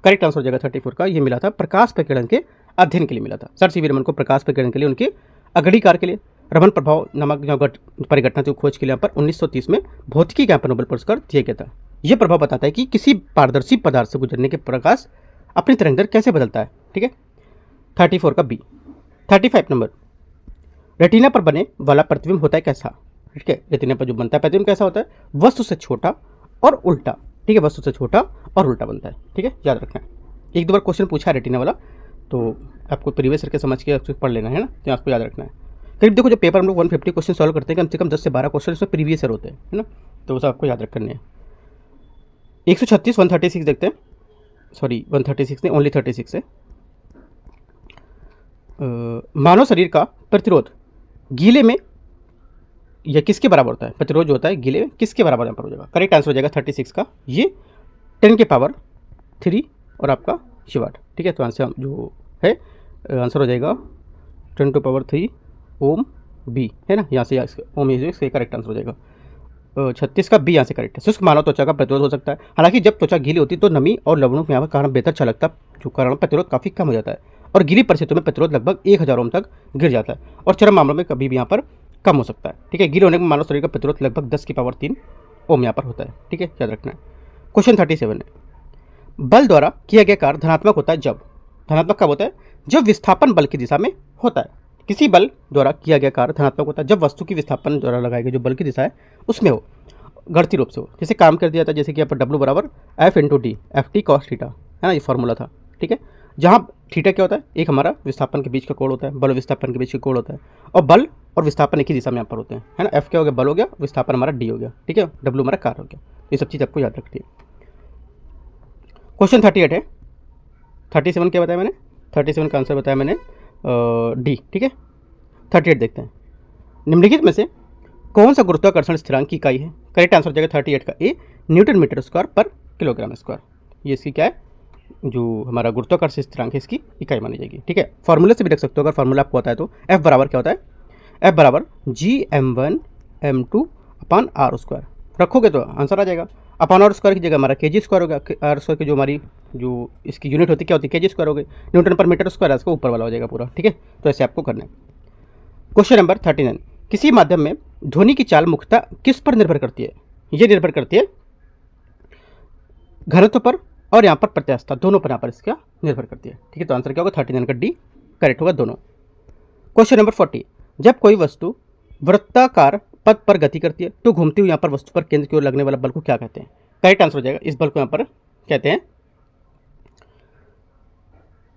करेक्ट आंसर हो जाएगा 34 का, ये मिला था प्रकाश प्रकीर्णन के अध्ययन के लिए मिला था। सर सीवी रमन को प्रकाश प्रकीर्णन के लिए उनके अग्रणी कार्य के लिए रमन प्रभाव नामक जो परिघटना थी खोज के लिए यहाँ पर 1930 में भौतिकी के यहाँ पर नोबेल पुरस्कार दिया गया था। यह प्रभाव बताता है कि किसी पारदर्शी पदार्थ से गुजरने के प्रकाश अपनी तरंगदैर्घ्य कैसे बदलता है। ठीक है, 34 का बी। 35 नंबर रेटिना पर बने वाला प्रतिबिंब होता है कैसा? ठीक है, रेटिना पर जो बनता है प्रतिबिंब कैसा होता है? वस्तु से छोटा और उल्टा। ठीक है, वस्तु से छोटा और उल्टा बनता है। ठीक है, याद रखना है। एक दो बार क्वेश्चन पूछा है रेटिना वाला, तो आपको प्रीवियस ईयर के समझ के पढ़ लेना है ना, तो आपको याद रखना है। करीब देखो, जो पेपर हम लोग 150 क्वेश्चन सॉल्व करते हैं, कम से कम 10 से 12 क्वेश्चन इसमें प्रीवियस ईयर होते हैं, है ना, तो वो सब आपको याद रखने हैं। 136 136 देखते हैं, सॉरी 136 नहीं, ओनली 36 है। मानव शरीर का प्रतिरोध गीले में यह किसके बराबर होता है? प्रतिरोध जो होता है गीले में किसके बराबर यहाँ पर हो जाएगा? करेक्ट आंसर हो जाएगा 36 का, ये 10 की पावर 3 और आपका शिवाट। ठीक है, तो आंसर जो है आंसर हो जाएगा 10 टू पावर 3 ओम बी, है ना, यहाँ से ओम इसका करेक्ट आंसर हो जाएगा। 36 का बी यहाँ से करेक्ट है। शुष्क मानव त्वचा का प्रतिरोध हो सकता है, हालांकि जब त्वचा गीली होती है तो नमी और लवणों के यहाँ पर कारण बेहतर छलकता, जो कारण प्रतिरोध काफ़ी कम हो जाता है और गीली परिस्थितियों में प्रतिरोध लगभग 1000 ओम तक गिर जाता है और चरम मामलों में कभी भी यहाँ पर कम हो सकता है। ठीक है, गीले होने में मानव शरीर का प्रतिरोध लगभग 10 की पावर 3 ओम यहाँ पर होता है। ठीक है, याद रखना है। क्वेश्चन 37 है बल द्वारा किया गया कार्य धनात्मक होता है जब? धनात्मक कब होता है? जब विस्थापन बल की दिशा में होता है। किसी बल द्वारा किया गया कार्य धनात्मक होता है जब वस्तु की विस्थापन द्वारा लगाई गई जो बल की दिशा है उसमें हो, गणितीय रूप से हो। जैसे काम कर दिया था, जैसे कि यहाँ पर W बराबर F/d FT cos थीटा, है ना, ये फॉर्मूला था। ठीक है, जहाँ थीटा क्या होता है? एक हमारा विस्थापन के बीच का कोण होता है, बल विस्थापन के बीच का कोण होता है, और बल और विस्थापन एक ही दिशा में यहाँ पर होते हैं, है ना। F क्या हो गया? बल हो गया, विस्थापन हमारा D हो गया। ठीक है, W हमारा कार्य हो गया। ये सब चीज़ आपको याद रखनी है। क्वेश्चन 38 है। 37 क्या बताया मैंने? 37 का आंसर बताया मैंने डी, ठीक है। 38 देखते हैं। निम्नलिखित में से कौन सा गुरुत्वाकर्षण स्थिरांक की इकाई है? करेक्ट आंसर हो जाएगा 38 का ए, न्यूटन मीटर स्क्वायर पर किलोग्राम स्क्वायर। ये इसकी क्या है, जो हमारा गुरुत्वाकर्षण स्थिरांक है इसकी इकाई मानी जाएगी, ठीक है। फॉर्मूले से भी रख सकते हो, अगर फॉर्मूला आपको आता है तो। एफ बराबर क्या होता है? एफ बराबर Gm1m2/r²। रखोगे तो आंसर आ जाएगा। अपॉन आर स्क्वायर की जगह हमारा के जी स्क्वायर होगा। आर स्क्वायर की जो हमारी जो इसकी यूनिट होती है क्या होती है? के जी स्क्वायर हो गई। न्यूटन पर मीटर स्क्वायर है, इसका ऊपर वाला हो जाएगा पूरा, ठीक है। तो ऐसे आपको करना है। क्वेश्चन नंबर 39, किसी माध्यम में ध्वनि की चाल मुख्यतः किस पर निर्भर करती है? ये निर्भर करती है घनत्व पर और यहाँ पर प्रत्यास्थता, दोनों पर यहाँ पर इसका निर्भर करती है, ठीक है। तो आंसर क्या होगा? 39 का डी करेक्ट होगा, दोनों। क्वेश्चन नंबर 40, जब कोई वस्तु वृत्ताकार पथ पर गति करती है तो घूमती हुई यहाँ पर वस्तु पर केंद्र की ओर लगने वाला बल को क्या कहते हैं? करेक्ट आंसर हो जाएगा, इस बल को यहाँ पर कहते हैं,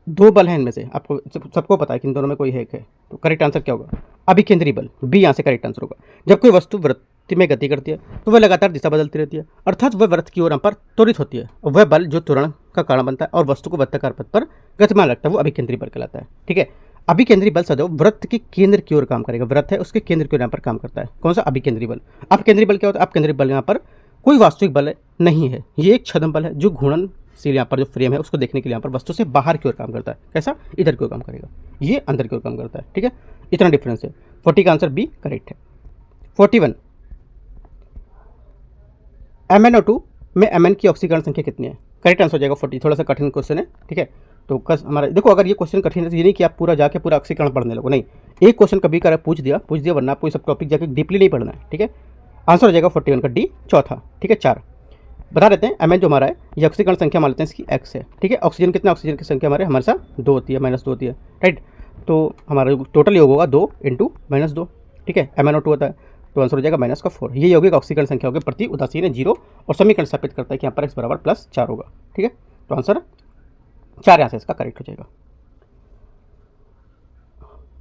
दो बल हैं इनमें से, आपको सबको पता है कि इन दोनों में कोई एक है। तो करेक्ट आंसर क्या होगा? अभिकेंद्री बल, बी यहाँ से करेक्ट आंसर होगा। जब कोई वस्तु वृत्त में गति करती है तो वह लगातार दिशा बदलती रहती है, अर्थात वह वृत्त की ओर यहाँ पर त्वरित होती है। वह बल जो त्वरण का कारण बनता है और वस्तु को वृत्ताकार पथ पर गतिमान रखता है वो अभिकेंद्री बल कहलाता है, ठीक है। अभिकेंद्री बल सदैव वृत्त के केंद्र की ओर काम करेगा। वृत्त है उसके केंद्र की ओर यहाँ पर काम करता है। कौन सा? अभिकेंद्री बल। अपकेंद्री बल क्या होता है? अपकेंद्री बल यहाँ पर कोई वास्तविक बल नहीं है, ये एक छद्म बल है जो घूर्णनशील यहाँ पर जो फ्रेम है उसको देखने के लिए यहाँ पर वस्तु से बाहर की ओर काम करता है। कैसा? इधर की ओर काम करेगा, ये अंदर की ओर काम करता है, ठीक है। इतना डिफरेंस है। 40 का आंसर बी करेक्ट है। 41, MnO2 में Mn की ऑक्सीकरण संख्या कितनी है? करेक्ट आंसर हो जाएगा 40। थोड़ा सा कठिन क्वेश्चन है, ठीक है। तो हमारा देखो, अगर ये क्वेश्चन कठिन है तो ये नहीं कि आप पूरा जाके पूरा ऑक्सीकरण पढ़ने लगो, नहीं। एक क्वेश्चन कभी कर पूछ दिया, वरना आपको सब टॉपिक जाके डीपली नहीं पढ़ना है, ठीक है। आंसर हो जाएगा 41 का डी, चौथा, ठीक है। 4 बता देते हैं, Mn जो हमारा है ये ऑक्सीकरण संख्या मान लेते हैं इसकी x है, ठीक है। ऑक्सीजन कितना? ऑक्सीजन की संख्या हमारे साथ 2 होती है, -2 होती है, राइट। तो हमारा टोटल योग होगा 2 × -2, ठीक है। MnO2 होता है तो आंसर हो जाएगा -4। ये यौगिक ऑक्सीकरण संख्या होगी, प्रति उदासीन है 0 और समीकरण स्थापित करता है कि यहाँ पर x बराबर +4 होगा, ठीक है। तो आंसर 4 यहाँ से इसका करेक्ट हो जाएगा।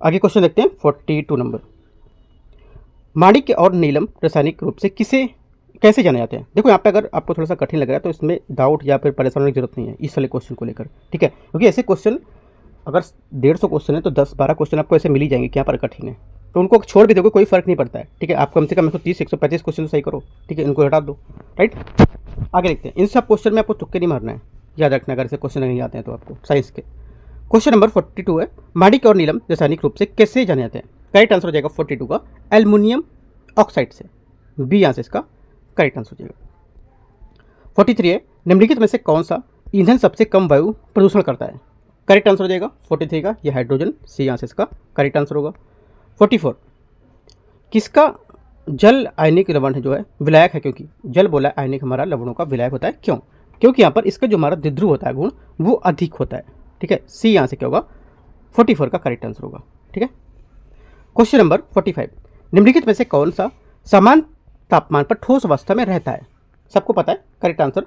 आगे क्वेश्चन देखते हैं 42 नंबर। माणिक्य और नीलम रासायनिक रूप से कैसे जाने जाते हैं? देखो यहाँ पे अगर आपको थोड़ा सा कठिन लग रहा है तो इसमें डाउट या फिर परेशान होने की जरूरत नहीं है इस वाले क्वेश्चन को लेकर, ठीक है। क्योंकि ऐसे क्वेश्चन अगर 150 क्वेश्चन है तो 10-12 क्वेश्चन आपको ऐसे मिल ही जाएंगे कि यहाँ पर कठिन है, तो उनको छोड़ भी दोगे कोई फर्क नहीं पड़ता है, ठीक है। आप कम से कम 130-135 क्वेश्चन सही करो, ठीक है, इनको हटा दो, राइट। आगे देखते हैं। इन सब क्वेश्चन में आपको तुक्के नहीं मारना है, याद रखना, अगर ऐसे क्वेश्चन नहीं आते हैं तो आपको साइंस के। क्वेश्चन नंबर 42 है, माणिक्य और नीलम रासायनिक रूप से कैसे जाने जाते हैं? करेक्ट आंसर हो जाएगा 42 का एल्युमिनियम ऑक्साइड से, बी यहाँ से इसका करेक्ट आंसर हो जाएगा। 43 है, निम्नलिखित में से कौन सा ईंधन सबसे कम वायु प्रदूषण करता है? करेक्ट आंसर हो जाएगा 43 का ये हाइड्रोजन, सी यहाँ से इसका करेक्ट आंसर होगा। 44, किसका जल आयनिक लवण है जो है विलायक है? क्योंकि जल बोला आयनिक हमारा लवणों का विलायक होता है, क्यों? क्योंकि यहाँ पर इसका जो हमारा द्विध्रुव होता है गुण वो अधिक होता है, ठीक है। सी यहाँ से क्या होगा? 44 का करेक्ट आंसर होगा, ठीक है। क्वेश्चन नंबर 45, निम्नलिखित में से कौन सा समान तापमान पर ठोस अवस्था में रहता है? सबको पता है करेक्ट आंसर।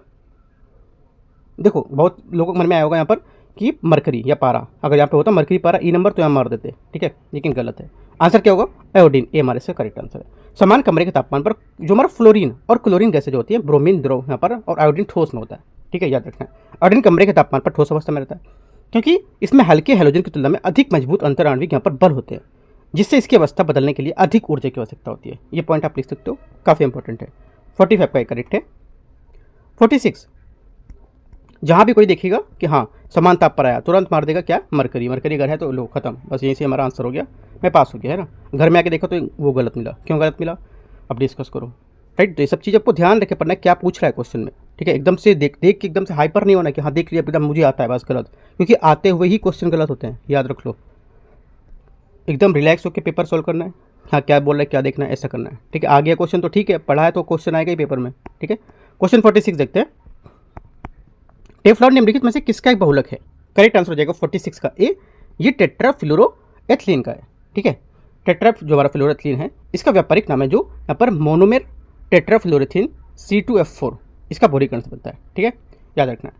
देखो बहुत लोगों के मन में आया होगा यहाँ पर कि मरकरी या पारा, अगर यहाँ पे होता मरकरी पारा ई नंबर तो यहाँ मार देते, ठीक है, लेकिन गलत है। आंसर क्या होगा? आयोडीन, ए हमारे से करेक्ट आंसर है। समान कमरे के तापमान पर जो हमारा फ्लोरीन और क्लोरीन गैसें जो होती है, ब्रोमीन द्रव यहाँ पर और आयोडीन ठोस में होता है, ठीक है, याद रखना है। आयोडीन कमरे के तापमान पर ठोस अवस्था में रहता है क्योंकि इसमें हल्के हैलोजन की तुलना में अधिक मजबूत अंतराण्विक यहाँ पर बल होते हैं, जिससे इसकी अवस्था बदलने के लिए अधिक ऊर्जा की आवश्यकता होती है। ये पॉइंट आप लिख सकते हो, काफ़ी इंपॉर्टेंट है। 45 का करेक्ट है। 46, जहाँ भी कोई देखेगा कि हाँ समान ताप पर आया तुरंत मार देगा क्या? मरकरी। मरकरी घर है तो लो खत्म, बस यहीं से हमारा आंसर हो गया, मैं पास हो गया, है ना। घर में आके देखो तो वो गलत मिला, क्यों गलत मिला अब डिस्कस करो, राइट। तो ये सब चीज़ आपको ध्यान रखे पढ़ना है क्या पूछ रहा है क्वेश्चन में, ठीक है। एकदम से देख के एकदम से हाइपर नहीं होना कि हाँ देख लिया एकदम मुझे आता है बस, गलत, क्योंकि आते हुए ही क्वेश्चन गलत होते हैं, याद रख लो। एकदम रिलैक्स होकर पेपर सॉल्व करना है, हाँ क्या बोल रहा है क्या देखना है ऐसा करना है, ठीक है। आ गया क्वेश्चन तो ठीक है, पढ़ा है तो क्वेश्चन आएगा ही पेपर में, ठीक है। क्वेश्चन 46 देखते हैं। टेफ्लॉन निम्नलिखित में से किसका एक बहुलक है? करेक्ट आंसर हो जाएगा 46 का ए, ये टेट्राफ्लोरोएथिलीन का है, ठीक है। टेट्रा जो हमारा फ्लोरोएथिलीन है इसका व्यापारिक नाम है जो यहाँ पर मोनोमेर टेट्राफ्लोरोथीन C2F4, इसका बहुलीकरण से बनता है, ठीक है, याद रखना है।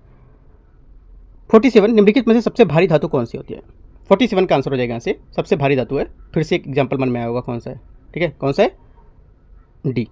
47, निम्नलिखित में से सबसे भारी धातु कौन सी होती है? 47 का आंसर हो जाएगा यहाँ से, सबसे भारी धातु है, फिर से एक एग्जाम्पल मन में आया होगा कौन सा है, ठीक है, कौन सा है? D,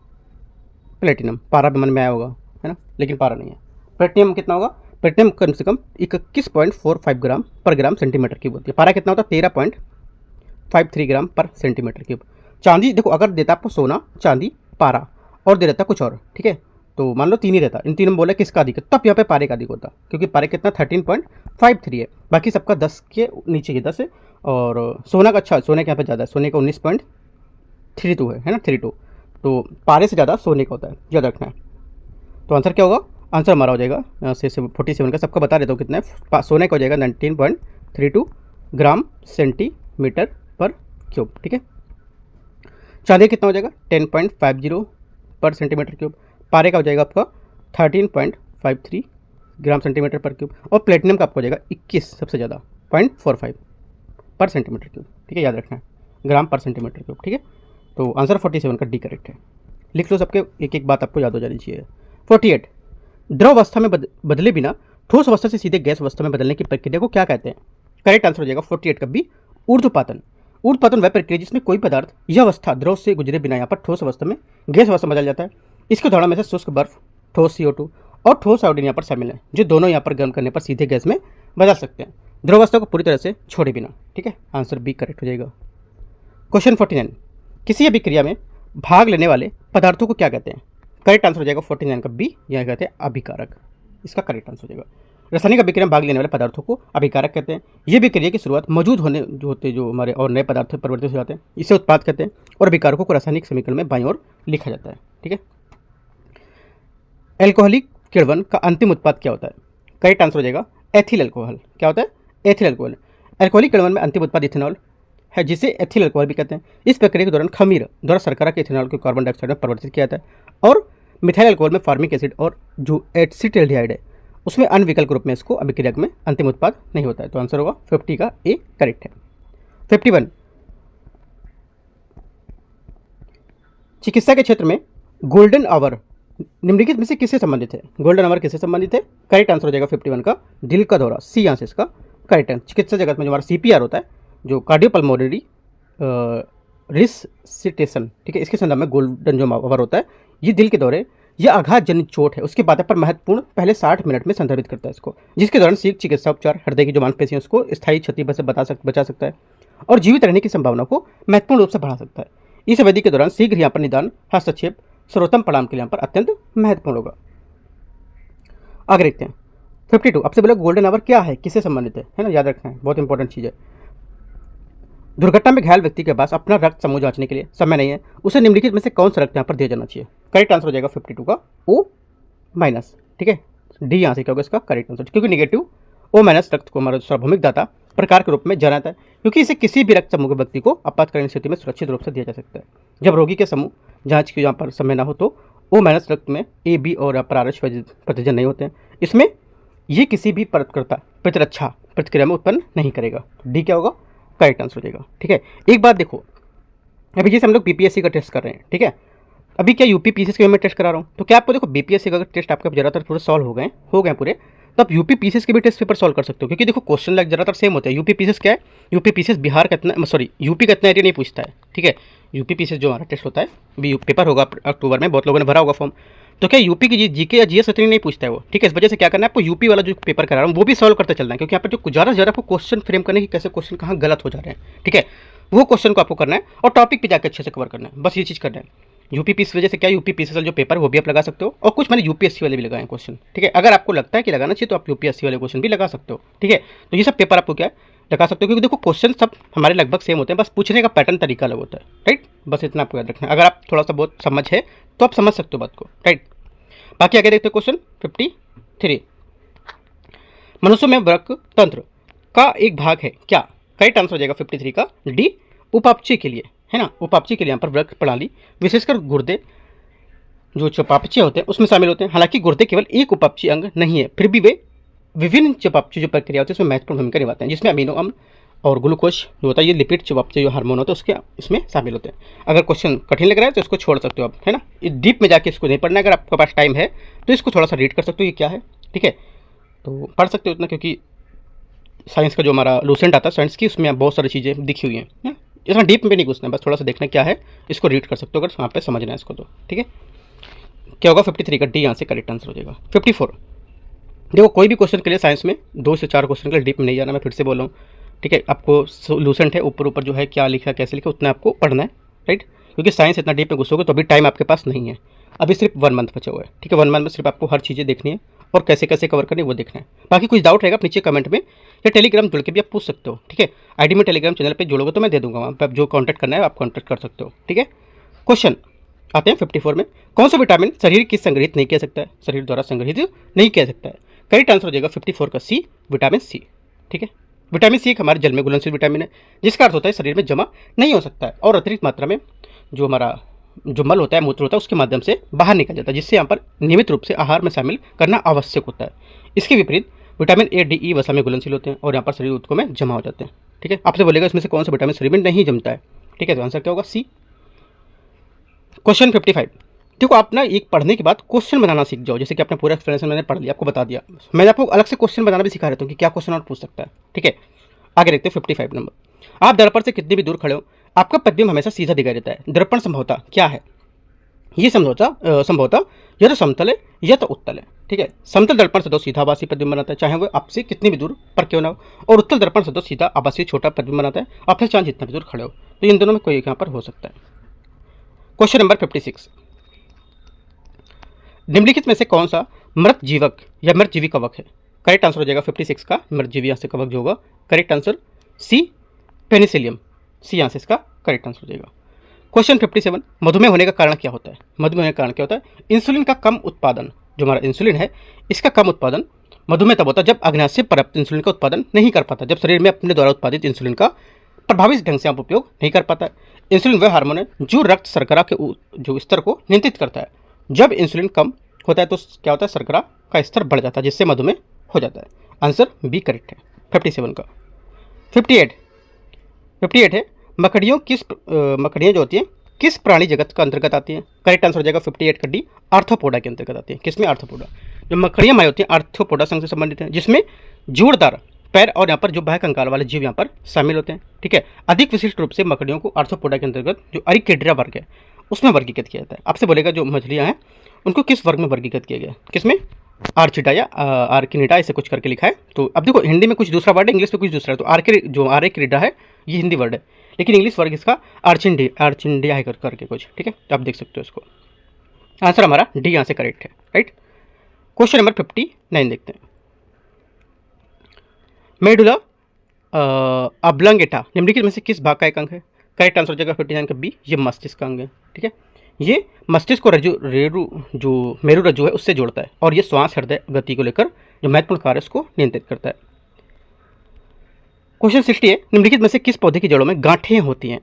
platinum. पारा भी मन में आया होगा, है ना, लेकिन पारा नहीं है। प्लेटिनियम कितना होगा, प्लेटिनियम कम से कम 21.45 ग्राम पर ग्राम सेंटीमीटर क्यूब होती है। पारा कितना होता है, 13.53 ग्राम पर सेंटीमीटर क्यूब। चांदी देखो, अगर देता आपको सोना, चांदी, पारा और दे देता कुछ और, ठीक है, तो मान लो 3 ही रहता, इन तीनों में बोला किसका अधिक है, तब यहाँ पे पारे का अधिक होता, क्योंकि पारे कितना 13.53 है, बाकी सबका 10 के नीचे की 10 है। और सोना का, अच्छा सोने के यहाँ पे ज़्यादा है, सोने का 19.32 है ना, 32, तो पारे से ज़्यादा सोने का होता है, याद रखना है। तो आंसर क्या होगा, आंसर हमारा हो जाएगा यहाँ से 47 का, सबका बता देता हूँ कितना है। सोने का हो जाएगा 19.32 ग्राम सेंटीमीटर पर क्यूब, ठीक है। चांदी कितना हो जाएगा 10.50 पर सेंटीमीटर क्यूब। पारे का हो जाएगा आपका 13.53 ग्राम सेंटीमीटर पर क्यूब। और प्लेटिनियम का आपका हो जाएगा 21 सबसे ज़्यादा 0.45 पर सेंटीमीटर क्यूब, ठीक है, याद रखना है, ग्राम पर सेंटीमीटर क्यूब, ठीक है। तो आंसर 47 का डी करेक्ट है। लिख लो सबके, एक एक बात आपको याद हो जानी चाहिए। 48, द्रव अवस्था में बदले बिना ठोस अवस्था से सीधे गैस अवस्था में बदलने की प्रक्रिया को क्या कहते हैं। करेक्ट आंसर हो जाएगा 48 का बी, ऊर्ध्वपातन। ऊर्ध्वपातन वह प्रक्रिया जिसमें कोई पदार्थ यह अवस्था द्रव से गुजरे बिना यहाँ पर ठोस अवस्था में गैस अवस्था में बदल जाता है। इसके उदाहरण में से शुष्क बर्फ, ठोस CO2 और ठोस आयोडीन यहाँ पर शामिल है, जो दोनों यहाँ पर गर्म करने पर सीधे गैस में बदल सकते हैं, द्रव अवस्था को पूरी तरह से छोड़े बिना, ठीक है। आंसर बी करेक्ट हो जाएगा। क्वेश्चन 49, किसी अभिक्रिया में भाग लेने वाले पदार्थों को क्या कहते हैं। करेक्ट आंसर हो जाएगा 49 का बी, यह कहते हैं अभिकारक, इसका करेक्ट आंसर हो जाएगा। रासायनिक अभिक्रिया में भाग लेने वाले पदार्थों को अभिकारक कहते हैं। ये अभिक्रिया की शुरुआत मौजूद होने जो होते हैं, जो हमारे और नए पदार्थ परिवर्तित हो जाते हैं, इसे उत्पाद कहते हैं। और अभिकारकों को रासायनिक समीकरण में बाईं ओर लिखा जाता है, ठीक है। एल्कोहलिक किण्वन का अंतिम उत्पाद क्या होता है। करेक्ट आंसर हो जाएगा एथिल अल्कोहल। क्या होता है, एथिल अल्कोहल। एल्कोहलिक किण्वन में अंतिम उत्पाद इथेनॉल है, जिसे एथिल अल्कोहल भी कहते हैं। इस प्रक्रिया के दौरान खमीर द्वारा शर्करा के इथेनॉल को कार्बन डाइऑक्साइड में परिवर्तित किया जाता है। और मिथाइल अल्कोहल में फार्मिक एसिड और जो एसिटाल्डिहाइड है उसमें अन्य विकल्प के रूप में इसको अभिक्रिया में अंतिम उत्पाद नहीं होता है। तो आंसर होगा 50 का ए करेक्ट है। 51, चिकित्सा के क्षेत्र में गोल्डन आवर निम्नलिखित में से किससे संबंधित है। गोल्डन आवर किससे संबंधित है। करेक्ट आंसर हो जाएगा 51 का दिल का दौरा, सी आंसर इसका करेक्ट है। चिकित्सा जगत में जो हमारा CPR होता है, जो कार्डियोपल्मोनरी रिससिटेशन, ठीक है, इसके संदर्भ में गोल्डन जो आवर होता है, ये दिल के दौरे यह आघात जनित चोट है उसके बाद पर महत्वपूर्ण पहले 60 मिनट में संदर्भित करता है इसको, जिसके दौरान शीघ्र चिकित्सा उपचार हृदय की जो मांसपेशियों उसको स्थायी क्षति से बचा सकता है और जीवित रहने की संभावना को महत्वपूर्ण रूप से बढ़ा सकता है। इस अवधि के दौरान शीघ्र यहाँ पर निदान हस्तक्षेप सर्वोत्तम परिणाम के लिए यहाँ पर अत्यंत महत्वपूर्ण होगा। आगे देखते हैं 52, आपसे बोला गोल्डन आवर क्या है, किससे संबंधित है ना, याद रखना है, बहुत इंपॉर्टेंट चीज़ है। दुर्घटना में घायल व्यक्ति के पास अपना रक्त समूह जांचने के लिए समय नहीं है, उसे निम्नलिखित में से कौन सा रक्त यहाँ पर दिया जाना चाहिए। करेक्ट आंसर हो जाएगा 52 का O-, ठीक है, डी यहाँ से क्या होगा इसका करेक्ट आंसर, क्योंकि नेगेटिव O- रक्त को हमारा सार्वभौमिक दाता प्रकार के रूप में जाना जाता है, क्योंकि इसे किसी भी रक्त समूह के व्यक्ति को आपातकालीन स्थिति में सुरक्षित रूप से दिया जा सकता है। जब रोगी के समूह जांच की यहाँ पर समय ना हो तो O- रक्त में A, B और अपरारश प्रतिजन नहीं होते हैं। इसमें ये किसी भी परतकर्ता प्रतिरक्षा प्रतिक्रिया में उत्पन्न नहीं करेगा। डी क्या होगा करेक्ट आंसर हो जाएगा, ठीक है। एक बात देखो, अभी जैसे हम लोग BPSC का टेस्ट कर रहे हैं, ठीक है, अभी क्या UP PCS के मैं टेस्ट करा रहा हूँ, तो क्या आपको देखो BPSC का अगर टेस्ट आपका ज़्यादातर पूरे सॉल्व हो गए पूरे, तो आप UP PCS के भी टेस्ट पेपर सॉल्व कर सकते हो, क्योंकि देखो क्वेश्चन लाइक ज़्यादातर सेम होते हैं। UP PCS क्या है, UP PCS बिहार का इतना UP का इतना एरिया नहीं पूछता है, ठीक है। UP PCS जो हमारा टेस्ट होता है भी पेपर होगा अक्टूबर में, बहुत लोगों ने भरा होगा फॉर्म, तो क्या UP की GK या GS इतनी नहीं पूछता है वो, ठीक है। इस वजह से क्या करना है आपको, UP वाला जो पेपर करा रहा हूँ वो भी सॉल्व करते चलना है, क्योंकि यहाँ पर जो ज़्यादा से ज़्यादा आपको क्वेश्चन फ्रेम करने की कैसे क्वेश्चन कहाँ गलत हो जा रहे हैं, ठीक है, वो क्वेश्चन को आपको करना है और टॉपिक पे जाकर अच्छे से कवर करना है, बस ये चीज़ करना है। UP PCS वजह से क्या UP PCS जो पेपर है वो भी आप लगा सकते हो, और कुछ मैंने UPSC वाले भी लगाए क्वेश्चन, ठीक है। अगर आपको लगता है कि लगाना चाहिए तो आप UPSC वाले क्वेश्चन भी लगा सकते हो, ठीक है। तो ये सब पेपर आपको क्या है लगा सकते हो, क्योंकि देखो क्वेश्चन सब हमारे लगभग सेम होते हैं, बस पूछने का पैटर्न तरीका अलग होता है, राइट। बस इतना आपको याद रखना है, अगर आप थोड़ा सा बहुत समझ है तो आप समझ सकते हो बात को, राइट। बाकी आगे देखते हैं क्वेश्चन 53, मनुष्य में वृक्क तंत्र का एक भाग है क्या। करेक्ट आंसर हो जाएगा 53 का डी, उपापचय के लिए, है ना, उपापचय के लिए यहाँ पर वृक्क प्रणाली विशेषकर गुर्दे जो चयापचय होते हैं उसमें शामिल होते हैं। हालांकि गुर्दे केवल एक उपापचय अंग नहीं है, फिर भी वे विभिन्न चयापचय जो प्रक्रिया होती है उसमें महत्वपूर्ण भूमिका निभाते हैं, जिसमें अमीनो अम्ल और ग्लूकोज जो होता है, ये लिपिड चयापचय जो हार्मोन होता है उसके इसमें शामिल होते हैं। अगर क्वेश्चन कठिन लग रहा है तो इसको छोड़ सकते हो आप, है ना, डीप में जाके इसको नहीं पढ़ना है। अगर आपके पास टाइम है तो इसको थोड़ा सा रीड कर सकते हो ये क्या है, ठीक है, तो पढ़ सकते हो इतना, क्योंकि साइंस का जो हमारा लूसेंट आता है साइंस की, उसमें बहुत सारी चीज़ें दिखी हुई हैं, इतना डीप में नहीं घुसना है, बस थोड़ा सा देखना क्या है, इसको रीड कर सकते हो अगर वहाँ पे समझना है इसको तो, ठीक है। क्या होगा 53 का डी यहाँ से करेक्ट आंसर हो जाएगा। 54, देखो कोई भी क्वेश्चन के लिए साइंस में 2 से 4 क्वेश्चन के लिए डीप में नहीं जाना, मैं फिर से बोल रहा हूँ, ठीक है। आपको सोल्यूशन है ऊपर ऊपर जो है क्या लिखा कैसे लिखा उतना आपको पढ़ना है, राइट, क्योंकि साइंस इतना डीप में घुसोगे तो अभी टाइम आपके पास नहीं है, अभी सिर्फ 1 मंथ बचा हुआ है, ठीक है। 1 मंथ में सिर्फ आपको हर चीज़ें देखनी है और कैसे कैसे कवर करनी है वो देखना है। बाकी कुछ डाउट रहेगा नीचे कमेंट में या टेलीग्राम जुड़ के भी आप पूछ सकते हो, ठीक है। आईडी में टेलीग्राम चैनल पे जुड़ोगे तो मैं दे दूंगा, वहाँ पर जो कॉन्टैक्ट करना है आप कॉन्टैक्ट कर सकते हो, ठीक है। क्वेश्चन आते हैं 54 में, कौन सा विटामिन शरीर की संग्रहित नहीं किया सकता है, शरीर द्वारा संग्रहित नहीं किया सकता है। करेक्ट आंसर हो जाएगा 54 का सी, विटामिन सी, ठीक है। विटामिन सी एक हमारे जल में घुलनशील विटामिन है, जिसका अर्थ होता है शरीर में जमा नहीं हो सकता है और अतिरिक्त मात्रा में जो हमारा जो मल होता है मूत्र होता है उसके माध्यम से बाहर निकल जाता है, जिससे यहाँ पर नियमित रूप से आहार में शामिल करना आवश्यक होता है। इसके विपरीत विटामिन ए डी ई वसा में घुलनशील होते हैं और यहाँ पर शरीर ऊतकों में जमा हो जाते हैं, ठीक है। आपसे बोलेगा इसमें से कौन सा विटामिन शरीर में नहीं जमता है, ठीक है, तो आंसर क्या होगा सी। क्वेश्चन 55, देखो आप ना एक पढ़ने के बाद क्वेश्चन बनाना सीख जाओ, जैसे कि आपने पूरा एक्सप्लेनेशन मैंने पढ़ लिया, आपको बता दिया, मैं आपको अलग से क्वेश्चन बनाना भी सिखा रहता हूँ कि क्या क्वेश्चन और पूछ सकता है, ठीक है। आगे देखते हैं 55 नंबर, आप दर्पण से कितनी भी दूर खड़े हो आपका प्रतिबिंब हमेशा सीधा दिखाई देता है, दर्पण संभवतः क्या है, ये संभवतः या तो समतल है या तो उत्तल है, ठीक है। समतल दर्पण से तो सीधा आभासी प्रतिबिंब बनाता है, चाहे वो आपसे कितनी भी दूर पर क्यों ना हो, और उत्तल दर्पण से तो सीधा आभासी छोटा प्रतिबिंब बनाता है, आप फिर चाहे जितना भी दूर खड़े हो, तो इन दोनों में कोई यहाँ पर हो सकता है। क्वेश्चन नंबर 56, निम्नलिखित में से कौन सा मृत जीवक या मृत जीवी कवक है। करेक्ट आंसर हो जाएगा 56 का मृत जीवी यहाँ से कवक जो होगा, करेक्ट आंसर सी, पेनिसिलियम, सी यहाँ से इसका करेक्ट आंसर हो जाएगा। क्वेश्चन 57, मधुमेह होने का कारण क्या होता है। मधुमेह होने का कारण क्या होता है, इंसुलिन का कम उत्पादन, जो हमारा इंसुलिन है इसका कम उत्पादन मधुमेह तब होता है जब अग्नाशय से पर्याप्त इंसुलिन का उत्पादन नहीं कर पाता, जब शरीर में अपने द्वारा उत्पादित इंसुलिन का प्रभावी ढंग से आप उपयोग नहीं कर पाता है। इंसुलिन वह हार्मोन है जो रक्त शर्करा के जो स्तर को नियंत्रित करता है, जब इंसुलिन कम होता है तो क्या होता है, शर्करा का स्तर बढ़ जाता है, जिससे मधुमेह हो जाता है। आंसर बी करेक्ट है 57 का। 58 है, मकड़ियाँ जो होती हैं किस प्राणी जगत का अंतर्गत आती हैं। करेक्ट आंसर हो जाएगा 58 का डी, आर्थ्रोपोडा के अंतर्गत आती है। किसमें, आर्थ्रोपोडा। जो मकड़ियाँ माई होती हैं आर्थ्रोपोडा संघ से संबंधित हैं, जिसमें जोरदार पैर और यहाँ पर जो बाह्य कंकाल वाले जीव यहाँ पर शामिल होते हैं, ठीक है। अधिक विशिष्ट रूप से मकड़ियों को आर्थ्रोपोडा के अंतर्गत जो अरिकेड्रा वर्ग है उसमें वर्गीकृत किया जाता है। आपसे बोलेगा जो मछलियाँ हैं उनको किस वर्ग में वर्गीकृत किया गया, किसमें, आर्चिडा या आर्किनिडा ऐसे कुछ करके लिखा है। तो अब देखो हिंदी में कुछ दूसरा वर्ड है, इंग्लिश में कुछ दूसरा है, तो आर्किनिडा है ये हिंदी वर्ड है, लेकिन इंग्लिश वर्ग इसका आर्चिंडिया है करके कुछ, ठीक है, तो आप देख सकते हो इसको। आंसर हमारा डी यहाँ से करेक्ट है, राइट। क्वेश्चन नंबर 59 देखते हैं, मेडुला ऑब्लांगेटा निम्नलिखित में से किस भाग का एक अंग है। करेक्ट आंसर हो जाएगा 59 का बी, ये मस्तिष्क का अंग है, ठीक है। ये मस्तिष्क को जो मेरु रज्जु है उससे जोड़ता है और ये श्वास हृदय गति को लेकर जो महत्वपूर्ण कार्य उसको नियंत्रित करता है। क्वेश्चन 60 है, निम्नलिखित में से किस पौधे की जड़ों में गांठें होती हैं,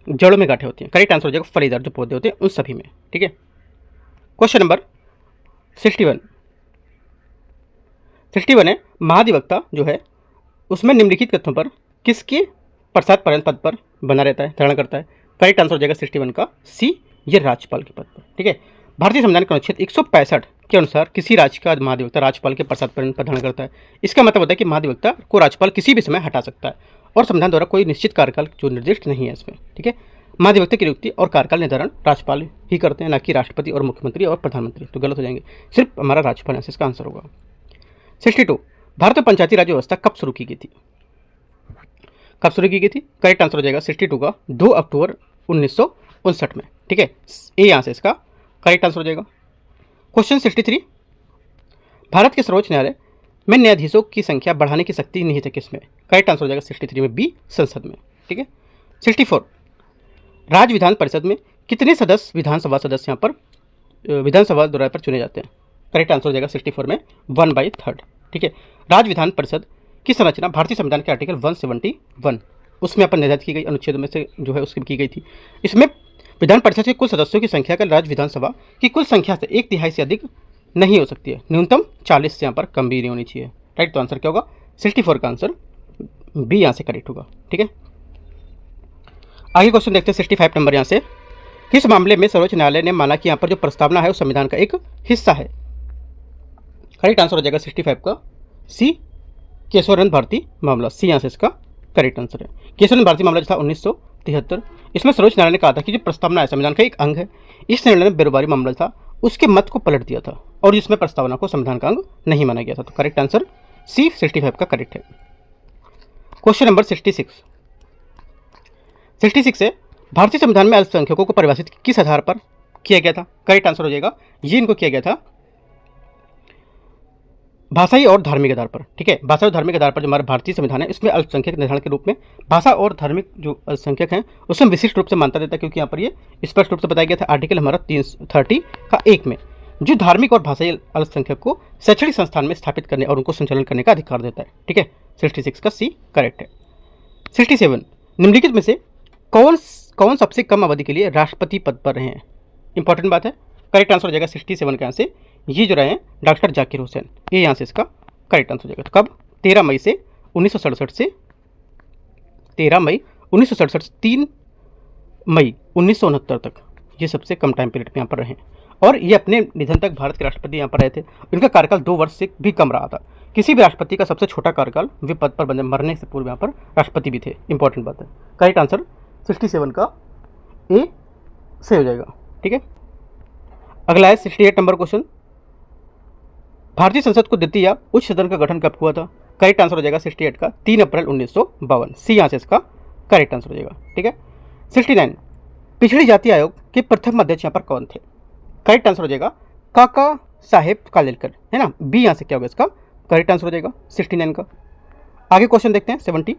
जड़ों में गांठें होती हैं। करेक्ट आंसर हो जाएगा फलीदार जो पौधे होते हैं उन सभी में, ठीक है। क्वेश्चन नंबर 61 है, महाधिवक्ता जो है उसमें निम्नलिखित कथनों पर किसके पश्चात पर्यंत पद पर बना रहता है, धारण करता है। करेक्ट आंसर हो जाएगा 61 का सी, ये राज्यपाल के पद पर, ठीक है। भारतीय संविधान के अनुच्छेद 165 के अनुसार किसी राज्य का महाधिवक्ता राज्यपाल के पश्चात पर्यंत पद धारण करता है। इसका मतलब होता है कि महाधिवक्ता को राज्यपाल किसी भी समय हटा सकता है और संविधान द्वारा कोई निश्चित कार्यकाल जो निर्दिष्ट नहीं है इसमें, ठीक है। महाधिवक्ता की नियुक्ति और कार्यकाल निर्धारण राज्यपाल ही करते हैं, ना कि राष्ट्रपति और मुख्यमंत्री और प्रधानमंत्री, तो गलत हो जाएंगे, सिर्फ हमारा राज्यपाल ऐसे इसका आंसर होगा। 62, भारत में पंचायती राज व्यवस्था कब शुरू की गई थी। कब शुरू की गई थी। करेक्ट आंसर हो जाएगा 62 का 2 अक्टूबर 1959 में, ठीक है। ए यहाँ से इसका करेक्ट आंसर हो जाएगा। क्वेश्चन 63, भारत के सर्वोच्च न्यायालय में न्यायाधीशों की संख्या बढ़ाने की शक्ति नहीं है किसमें। करेक्ट आंसर हो जाएगा 63 में बी, संसद में, ठीक है। 64, राज्य विधान परिषद में कितने सदस्य विधानसभा सदस्य यहाँ पर विधानसभा द्वारा पर चुने जाते हैं। करेक्ट आंसर हो जाएगा 64 में 1/3, ठीक है। राज्य विधान परिषद की संरचना भारतीय संविधान के आर्टिकल 171 उसमें अपन निर्धारित की गई अनुच्छेद में से जो है उसकी की गई थी। इसमें विधान परिषद के कुल सदस्यों की संख्या का राज्य विधानसभा की कुल संख्या से 1/3 से अधिक नहीं हो सकती है, न्यूनतम 40 से यहाँ पर कम भी नहीं होनी चाहिए, राइट। तो आंसर क्या होगा 64 का आंसर बी यहाँ से करेक्ट होगा, ठीक है। आगे क्वेश्चन देखते हैं 65 नंबर। यहाँ से किस मामले में सर्वोच्च न्यायालय ने माना कि यहाँ पर जो प्रस्तावना है वो संविधान का एक हिस्सा है। करेक्ट आंसर हो जाएगा 65 का सी, केशवानंद भारती मामला, सी यहाँ से इसका करेक्ट आंसर है। केशवानंद भारती मामला जो था 1973, इसमें सर्वोच्च न्यायालय ने कहा था कि जो प्रस्तावना है संविधान का एक अंग है। इस निर्णय में बेरोजगारी मामला था उसके मत को पलट दिया था और इसमें प्रस्तावना को संविधान का अंग नहीं माना गया था। तो करेक्ट आंसर सी 65 का करेक्ट है। क्वेश्चन नंबर 66 है भारतीय संविधान में अल्पसंख्यकों को परिभाषित किस आधार पर किया गया था? करेक्ट आंसर हो जाएगा ये इनको किया गया था भाषाई और धार्मिक आधार पर। ठीक है, भाषा और धार्मिक आधार पर जो हमारा भारतीय संविधान है इसमें अल्पसंख्यक निर्धारण के रूप में भाषा और धार्मिक जो अल्पसंख्यक हैं उसमें विशिष्ट रूप से मान्यता देता है, क्योंकि यहाँ पर ये स्पष्ट रूप से बताया गया था आर्टिकल हमारा 330 का 1 में जो धार्मिक और भाषाई अल्पसंख्यक को शैक्षणिक संस्थान में स्थापित करने और उनको संचालन करने का अधिकार देता है। ठीक है, 66 का सी करेक्ट है। 67 निम्नलिखित में से कौन सबसे कम अवधि के लिए राष्ट्रपति पद पर रहे हैं? इंपॉर्टेंट बात है। करेक्ट आंसर हो जाएगा 67 का यहाँ से ये जो रहे हैं डॉक्टर जाकिर हुसैन, ये यहाँ से इसका करेक्ट आंसर हो जाएगा। तो कब? 13 मई से 1967 से 13 मई 1967 से 3 मई 1969 तक ये सबसे कम टाइम पीरियड में यहाँ पर रहे और ये अपने निधन तक भारत के राष्ट्रपति यहाँ पर रहे थे। इनका कार्यकाल 2 वर्ष से भी कम रहा था। किसी भी राष्ट्रपति का सबसे छोटा कार्यकाल वे पद पर मरने से पूर्व यहाँ पर राष्ट्रपति भी थे। इंपॉर्टेंट बात है। करेक्ट आंसर 67 का ए से हो जाएगा। ठीक है, अगला है 68 नंबर क्वेश्चन। भारतीय संसद को द्वितीय उच्च सदन का गठन कब हुआ था? करेक्ट आंसर हो जाएगा 68 का 3 अप्रैल 1952, सी यहाँ से इसका करेक्ट आंसर हो जाएगा। ठीक है, 69 पिछड़ी जाति आयोग के प्रथम अध्यक्ष यहाँ पर कौन थे? करेक्ट आंसर हो जाएगा काका साहेब कालेलकर, है ना, बी यहाँ से क्या होगा इसका करेक्ट आंसर हो जाएगा 69 का। आगे क्वेश्चन देखते हैं 70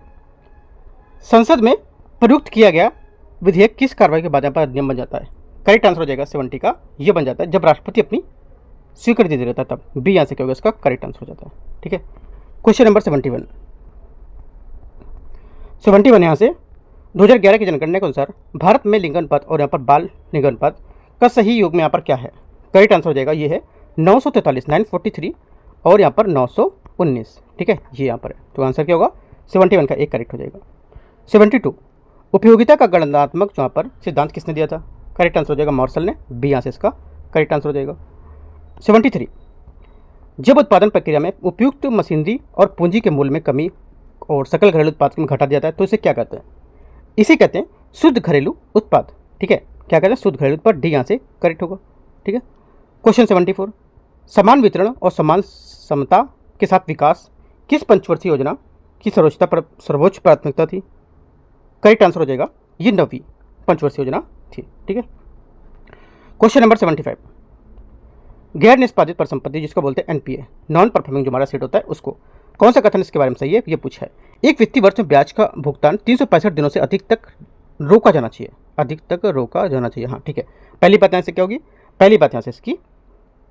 संसद में प्रयुक्त किया गया विधेयक किस कार्रवाई के बाद यहाँ पर अधिनियम बन जाता है? करेक्ट आंसर हो जाएगा 70 का ये बन जाता है जब राष्ट्रपति अपनी स्वीकृति दे देता है तब, बी यहाँ से क्या होगा इसका करेक्ट आंसर हो जाता है। ठीक है, क्वेश्चन नंबर 71 यहाँ से 2011 की जनगणना के अनुसार भारत में लिंगानुपात और यहाँ पर बाल लिंगानुपात का सही योग में यहाँ पर क्या है? करेक्ट आंसर हो जाएगा ये है 943 और यहाँ पर 919। ठीक है, ये यहाँ पर है तो आंसर क्या होगा 71 का एक करेक्ट हो जाएगा। 72 उपयोगिता का गणनात्मक यहाँ पर सिद्धांत किसने दिया था? करेक्ट आंसर हो जाएगा मार्शल ने, बी यहाँ से इसका करेक्ट आंसर हो जाएगा। 73 जब उत्पादन प्रक्रिया में उपयुक्त मशीनरी और पूंजी के मूल्य में कमी और सकल घरेलू उत्पाद में घटा दिया जाता है तो इसे क्या कहते हैं? इसे कहते हैं शुद्ध घरेलू उत्पाद। ठीक है, क्या कहते हैं शुद्ध घरेलू उत्पाद, डी यहाँ से करेक्ट होगा। ठीक है, क्वेश्चन 74 समान वितरण और समान समता के साथ विकास किस पंचवर्षीय योजना की सर्वोच्च प्राथमिकता थी? करेक्ट आंसर हो जाएगा ये 9वीं पंचवर्षीय योजना थी। ठीक है, क्वेश्चन नंबर 75 गैर निष्पादित परिसंपत्ति जिसको बोलते हैं एनपीए, नॉन परफॉर्मिंग जो हमारा सेट होता है उसको कौन सा कथन इसके बारे में सही है ये पूछा है। एक वित्तीय वर्ष में ब्याज का भुगतान 365 दिनों से अधिक तक रोका जाना चाहिए, हाँ ठीक है। पहली बात यहाँ से क्या होगी? पहली बात यहाँ से इसकी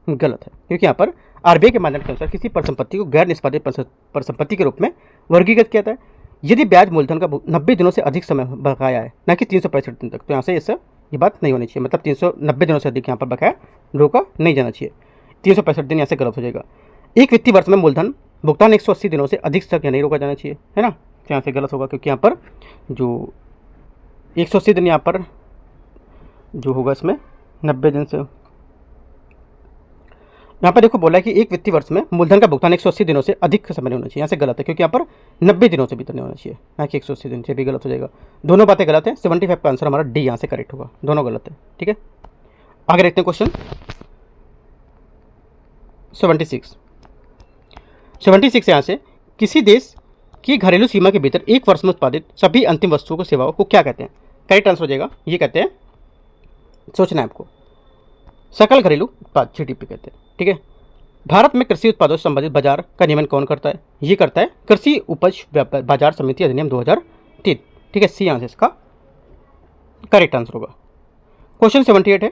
गलत है क्योंकि यहाँ पर आरबीआई के मानदंड के अनुसार किसी परिसंपत्ति को गैर निष्पादित परिसंपत्ति के रूप में वर्गीकृत किया जाता है यदि ब्याज मूलधन का 90 दिनों से अधिक समय बकाया है, न कि 365 दिन तक। तो यहाँ से ये बात नहीं होनी चाहिए, मतलब 390 दिनों से अधिक यहाँ पर बकाया रोका नहीं जाना चाहिए। 365 दिन यहाँ से गलत हो जाएगा। एक वित्तीय वर्ष में मूलधन भुगतान 180 दिनों से अधिक तक नहीं रोका जाना चाहिए, है ना, तो यहाँ से गलत होगा क्योंकि यहाँ पर जो 180 दिन यहाँ पर जो होगा इसमें 90 दिन से यहाँ पर देखो बोला है कि एक वित्तीय वर्ष में मूलधन का भुगतान 180 दिनों से अधिक समय नहीं होना चाहिए, यहाँ से गलत है क्योंकि यहाँ पर 90 दिनों से भीतर नहीं होना चाहिए, ना कि 180 दिन से भी गलत हो जाएगा। दोनों बातें गलत है। 75 का आंसर हमारा डी यहाँ से करेक्ट होगा, दोनों गलत है। ठीक है, आगे देखते हैं क्वेश्चन 76 यहाँ से किसी देश की घरेलू सीमा के भीतर एक वर्ष में उत्पादित सभी अंतिम वस्तुओं को सेवाओं को क्या कहते हैं? करेक्ट आंसर हो जाएगा ये कहते हैं, सोचना है आपको, सकल घरेलू उत्पाद जीडीपी कहते हैं। ठीक है, भारत में कृषि उत्पादों से संबंधित बाजार का नियमन कौन करता है? ये करता है कृषि उपज बाजार समिति अधिनियम 2003। ठीक है, सी यहाँ से इसका करेक्ट आंसर होगा। क्वेश्चन 78 है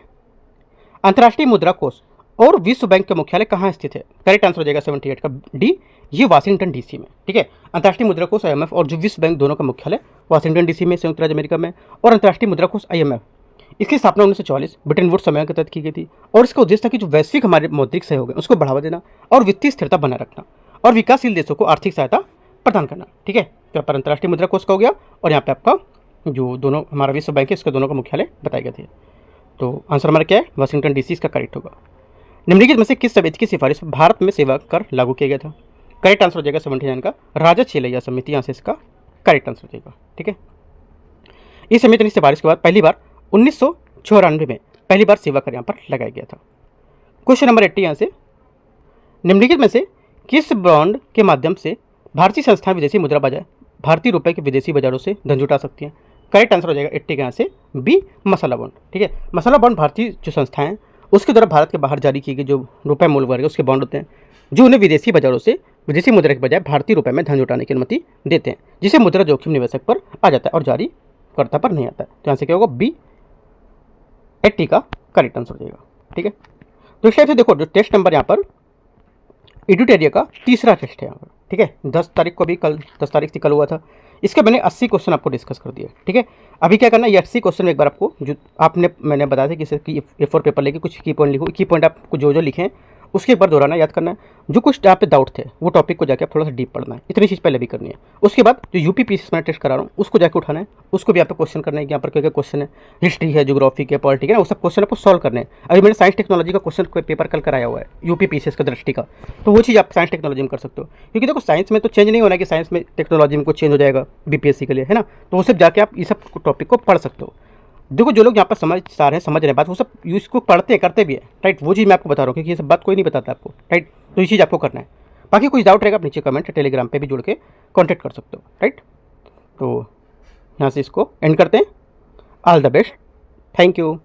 अंतर्राष्ट्रीय मुद्रा कोष और विश्व बैंक का मुख्यालय कहाँ स्थित है? करेक्ट आंसर हो जाएगा 78 का डी, ये वाशिंगटन डीसी में। ठीक है, अंतर्राष्ट्रीय मुद्रा कोष IMF और जो विश्व बैंक दोनों का मुख्यालय वाशिंगटन डीसी में, संयुक्त राज्य अमेरिका में। और अंतर्राष्ट्रीय मुद्रा कोष IMF इसकी स्थापना 1944 ब्रिटेन वुड्स सम्मेलन के तहत की गई थी और इसका उद्देश्य था कि जो वैश्विक हमारे मौद्रिक सहयोग है उसको बढ़ावा देना और वित्तीय स्थिरता बनाए रखना और विकासशील देशों को आर्थिक सहायता प्रदान करना। ठीक है, तो यहाँ पर अंतर्राष्ट्रीय मुद्रा कोष का हो गया और यहाँ पे आपका जो दोनों हमारा विश्व बैंक है इसके दोनों का मुख्यालय बताए गए थे। तो आंसर हमारा क्या है? वाशिंगटन डीसी इसका करेक्ट होगा। निम्नलिखित में से किस समिति की सिफारिश भारत में सेवा कर लागू किया गया था? करेक्ट आंसर हो जाएगा 79 का राजा छेलैया समिति, यहाँ से इसका करेक्ट आंसर हो जाएगा। ठीक है, इस समिति की सिफारिश के बाद पहली बार 1994 में पहली बार सेवा कर यहाँ पर लगाया गया था। क्वेश्चन नंबर 80 यहाँ से, निम्नलिखित में से किस बॉन्ड के माध्यम से भारतीय संस्थाएं विदेशी मुद्रा बाजार भारतीय रुपए के विदेशी बाजारों से धन जुटा सकती हैं? करेक्ट आंसर हो जाएगा 80 के यहाँ से बी, मसाला बॉन्ड। ठीक है, मसाला बॉन्ड भारतीय जो संस्थाएं हैं उसके द्वारा भारत के बाहर जारी किए गए जो रुपए मूल्य वर्ग है उसके बॉन्ड होते हैं, जो उन्हें विदेशी बाजारों से विदेशी मुद्रा के बजाय भारतीय रुपए में धन जुटाने की अनुमति देते हैं, जिसे मुद्रा जोखिम निवेशक पर आ जाता है और जारी कर्ता पर नहीं आता है। तो यहाँ से क्या होगा, बी 80 का करेक्ट आंसर हो जाएगा। ठीक है, तो इस टाइप से देखो जो टेस्ट नंबर यहाँ पर एडुटेरिया का तीसरा टेस्ट है यहाँ पर। ठीक है, 10 तारीख को भी, कल 10 तारीख से कल हुआ था, इसके मैंने 80 क्वेश्चन आपको डिस्कस कर दिए। ठीक है, अभी क्या करना है, ये 80 क्वेश्चन में एक बार आपको जो मैंने बताया था कि A4 पेपर लेके कुछ की पॉइंट लिखो, की पॉइंट आपको जो लिखें उसके एक बार दोहराना, याद करना है। जो कुछ यहाँ पे डाउट थे वो टॉपिक को जाके आप थोड़ा सा डीप पढ़ना है, इतनी चीज़ पहले भी करनी है। उसके बाद जो यूपीपीसीएस मैं टेस्ट करा रहा हूँ उसको जाके उठाना है, उसको भी आप क्वेश्चन करना है कि यहाँ पर क्या क्या क्वेश्चन है, हिस्ट्री है, ज्योग्राफी के, पॉलिटिक है, वो सब क्वेश्चन आपको सॉल्व करने हैं। अभी मैंने साइंस टेक्नोलॉजी का क्वेश्चन पेपर कल कराया हुआ है यूपीपीसीएस का दृष्टि का, तो वो चीज़ आप साइंस टेक्नोलॉजी में कर सकते हो, क्योंकि देखो साइंस में तो चेंज नहीं होना कि साइंस में टेक्नोलॉजी में कुछ चेंज हो जाएगा बीपीएससी के लिए, है ना। तो वो सब जाके आप ये सब टॉपिक को पढ़ सकते हो। देखो जो लोग यहाँ पर समझदार हैं, समझ रहे हैं बात, वो सब इसको पढ़ते हैं, करते भी है, राइट। वो चीज़ मैं आपको बता रहा हूँ क्योंकि ये सब बात कोई नहीं बताता आपको, राइट। तो ये चीज़ आपको करना है। बाकी कुछ डाउट रहेगा आप नीचे कमेंट टेलीग्राम पे भी जुड़ के कांटेक्ट कर सकते हो, राइट। तो यहाँ से इसको एंड करते हैं। All the best, thank you.